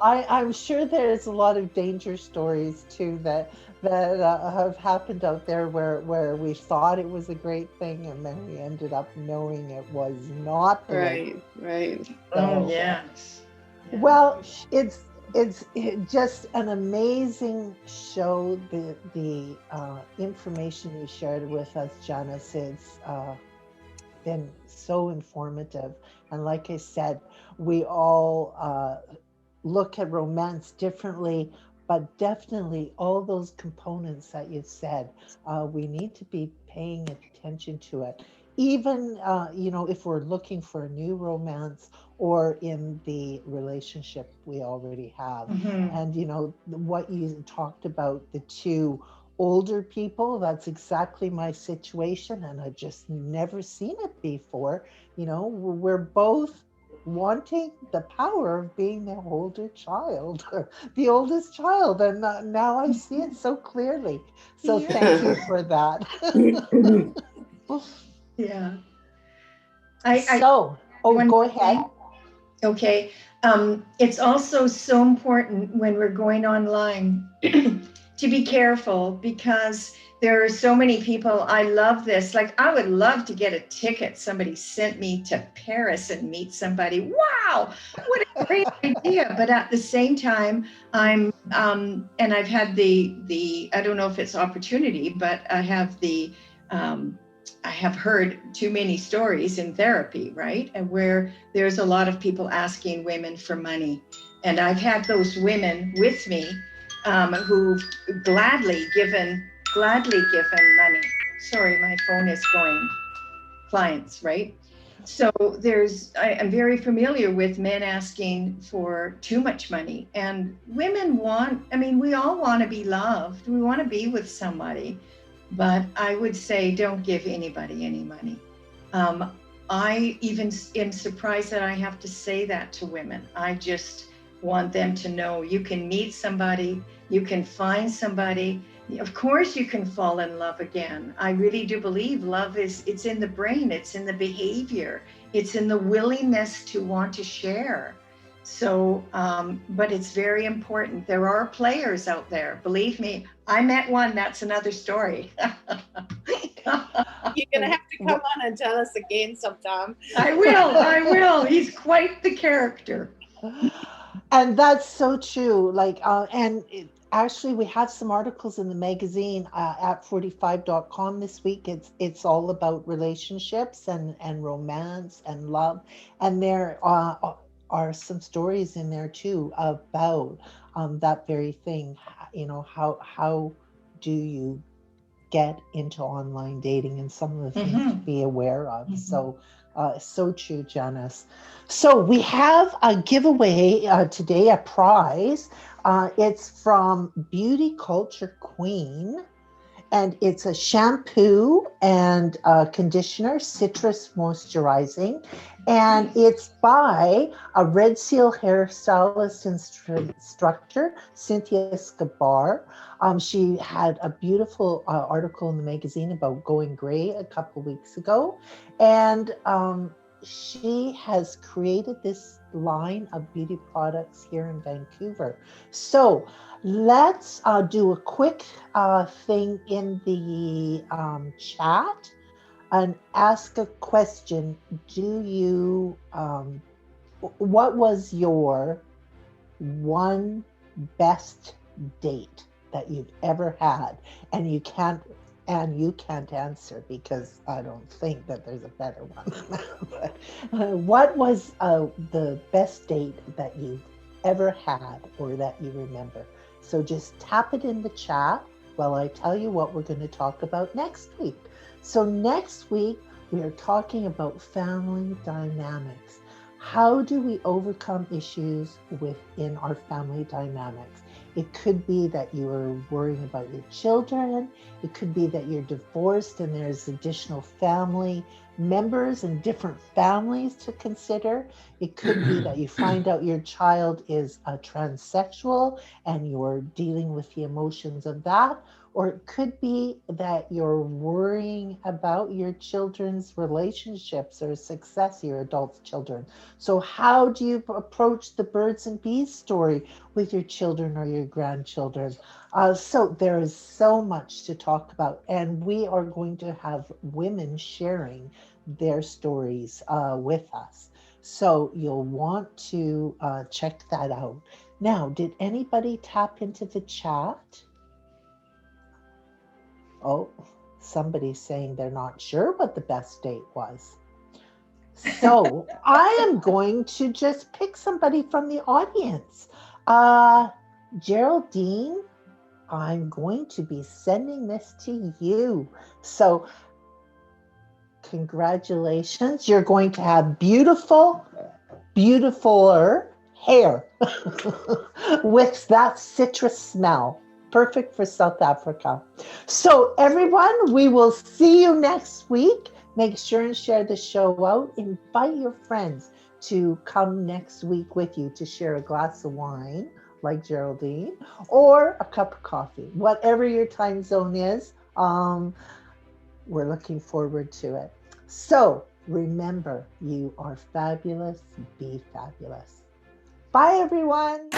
S3: I'm sure there's a lot of danger stories too that have happened out there where we thought it was a great thing and then we ended up knowing it was not the
S7: Right.
S4: Oh, yes.
S3: Well, it's just an amazing show. The information you shared with us, Janyse, it's been so informative. And like I said, we all look at romance differently, but definitely all those components that you said, we need to be paying attention to it. Even, if we're looking for a new romance or in the relationship we already have.
S4: Mm-hmm.
S3: And, what you talked about, the two older people, that's exactly my situation. And I just never seen it before. We're both wanting the power of being the older child, the oldest child. And now I see it so clearly. So thank you for that.
S4: Yeah.
S3: Go ahead.
S4: Okay. It's also so important when we're going online to be careful because there are so many people. I love this. Like, I would love to get a ticket. Somebody sent me to Paris and meet somebody. Wow, what a great idea. But at the same time, and I've had the I don't know if it's opportunity, but I have heard too many stories in therapy, right? And where there's a lot of people asking women for money. And I've had those women with me who've gladly given money. Sorry, my phone is going. Clients, right? So I'm very familiar with men asking for too much money. And women we all want to be loved. We want to be with somebody. But I would say don't give anybody any money. I even am surprised that I have to say that to women. I just want them to know you can meet somebody, you can find somebody. Of course you can fall in love again. I really do believe love it's in the brain, it's in the behavior, it's in the willingness to want to share. So, but it's very important. There are players out there. Believe me, I met one. That's another story.
S1: You're going to have to come on and tell us again sometime.
S4: I will. He's quite the character.
S3: And that's so true. Actually, we have some articles in the magazine at 45.com this week. It's all about relationships and romance and love. And there are some stories in there too about that very thing. How do you get into online dating and some of the things to be aware of. So true, Janyse. So we have a giveaway today, a prize. It's from Beauty Culture Queen, and it's a shampoo and conditioner, citrus moisturizing, and it's by a Red Seal hairstylist instructor, Cynthia Scabar. She had a beautiful article in the magazine about going gray a couple weeks ago, and she has created this line of beauty products here in Vancouver. So let's do a quick thing in the chat and ask a question. What was your one best date that you've ever had? And you can't answer because I don't think that there's a better one. What was the best date that you've ever had or that you remember? So just tap it in the chat while I tell you what we're going to talk about next week. So next week, we are talking about family dynamics. How do we overcome issues within our family dynamics? It could be that you are worrying about your children. It could be that you're divorced and there's additional family members and different families to consider. It could be that you find out your child is a transsexual and you're dealing with the emotions of that. Or it could be that you're worrying about your children's relationships or success, your adult children. So how do you approach the birds and bees story with your children or your grandchildren? So there is so much to talk about, and we are going to have women sharing their stories with us. So you'll want to check that out. Now, did anybody tap into the chat? Oh, somebody's saying they're not sure what the best date was. So I am going to just pick somebody from the audience. Geraldine, I'm going to be sending this to you. So congratulations. You're going to have beautifuler hair with that citrus smell. Perfect for South Africa. So everyone, we will see you next week. Make sure and share the show out. Invite your friends to come next week with you to share a glass of wine, like Geraldine, or a cup of coffee. Whatever your time zone is, we're looking forward to it. So remember, you are fabulous. Be fabulous. Bye, everyone.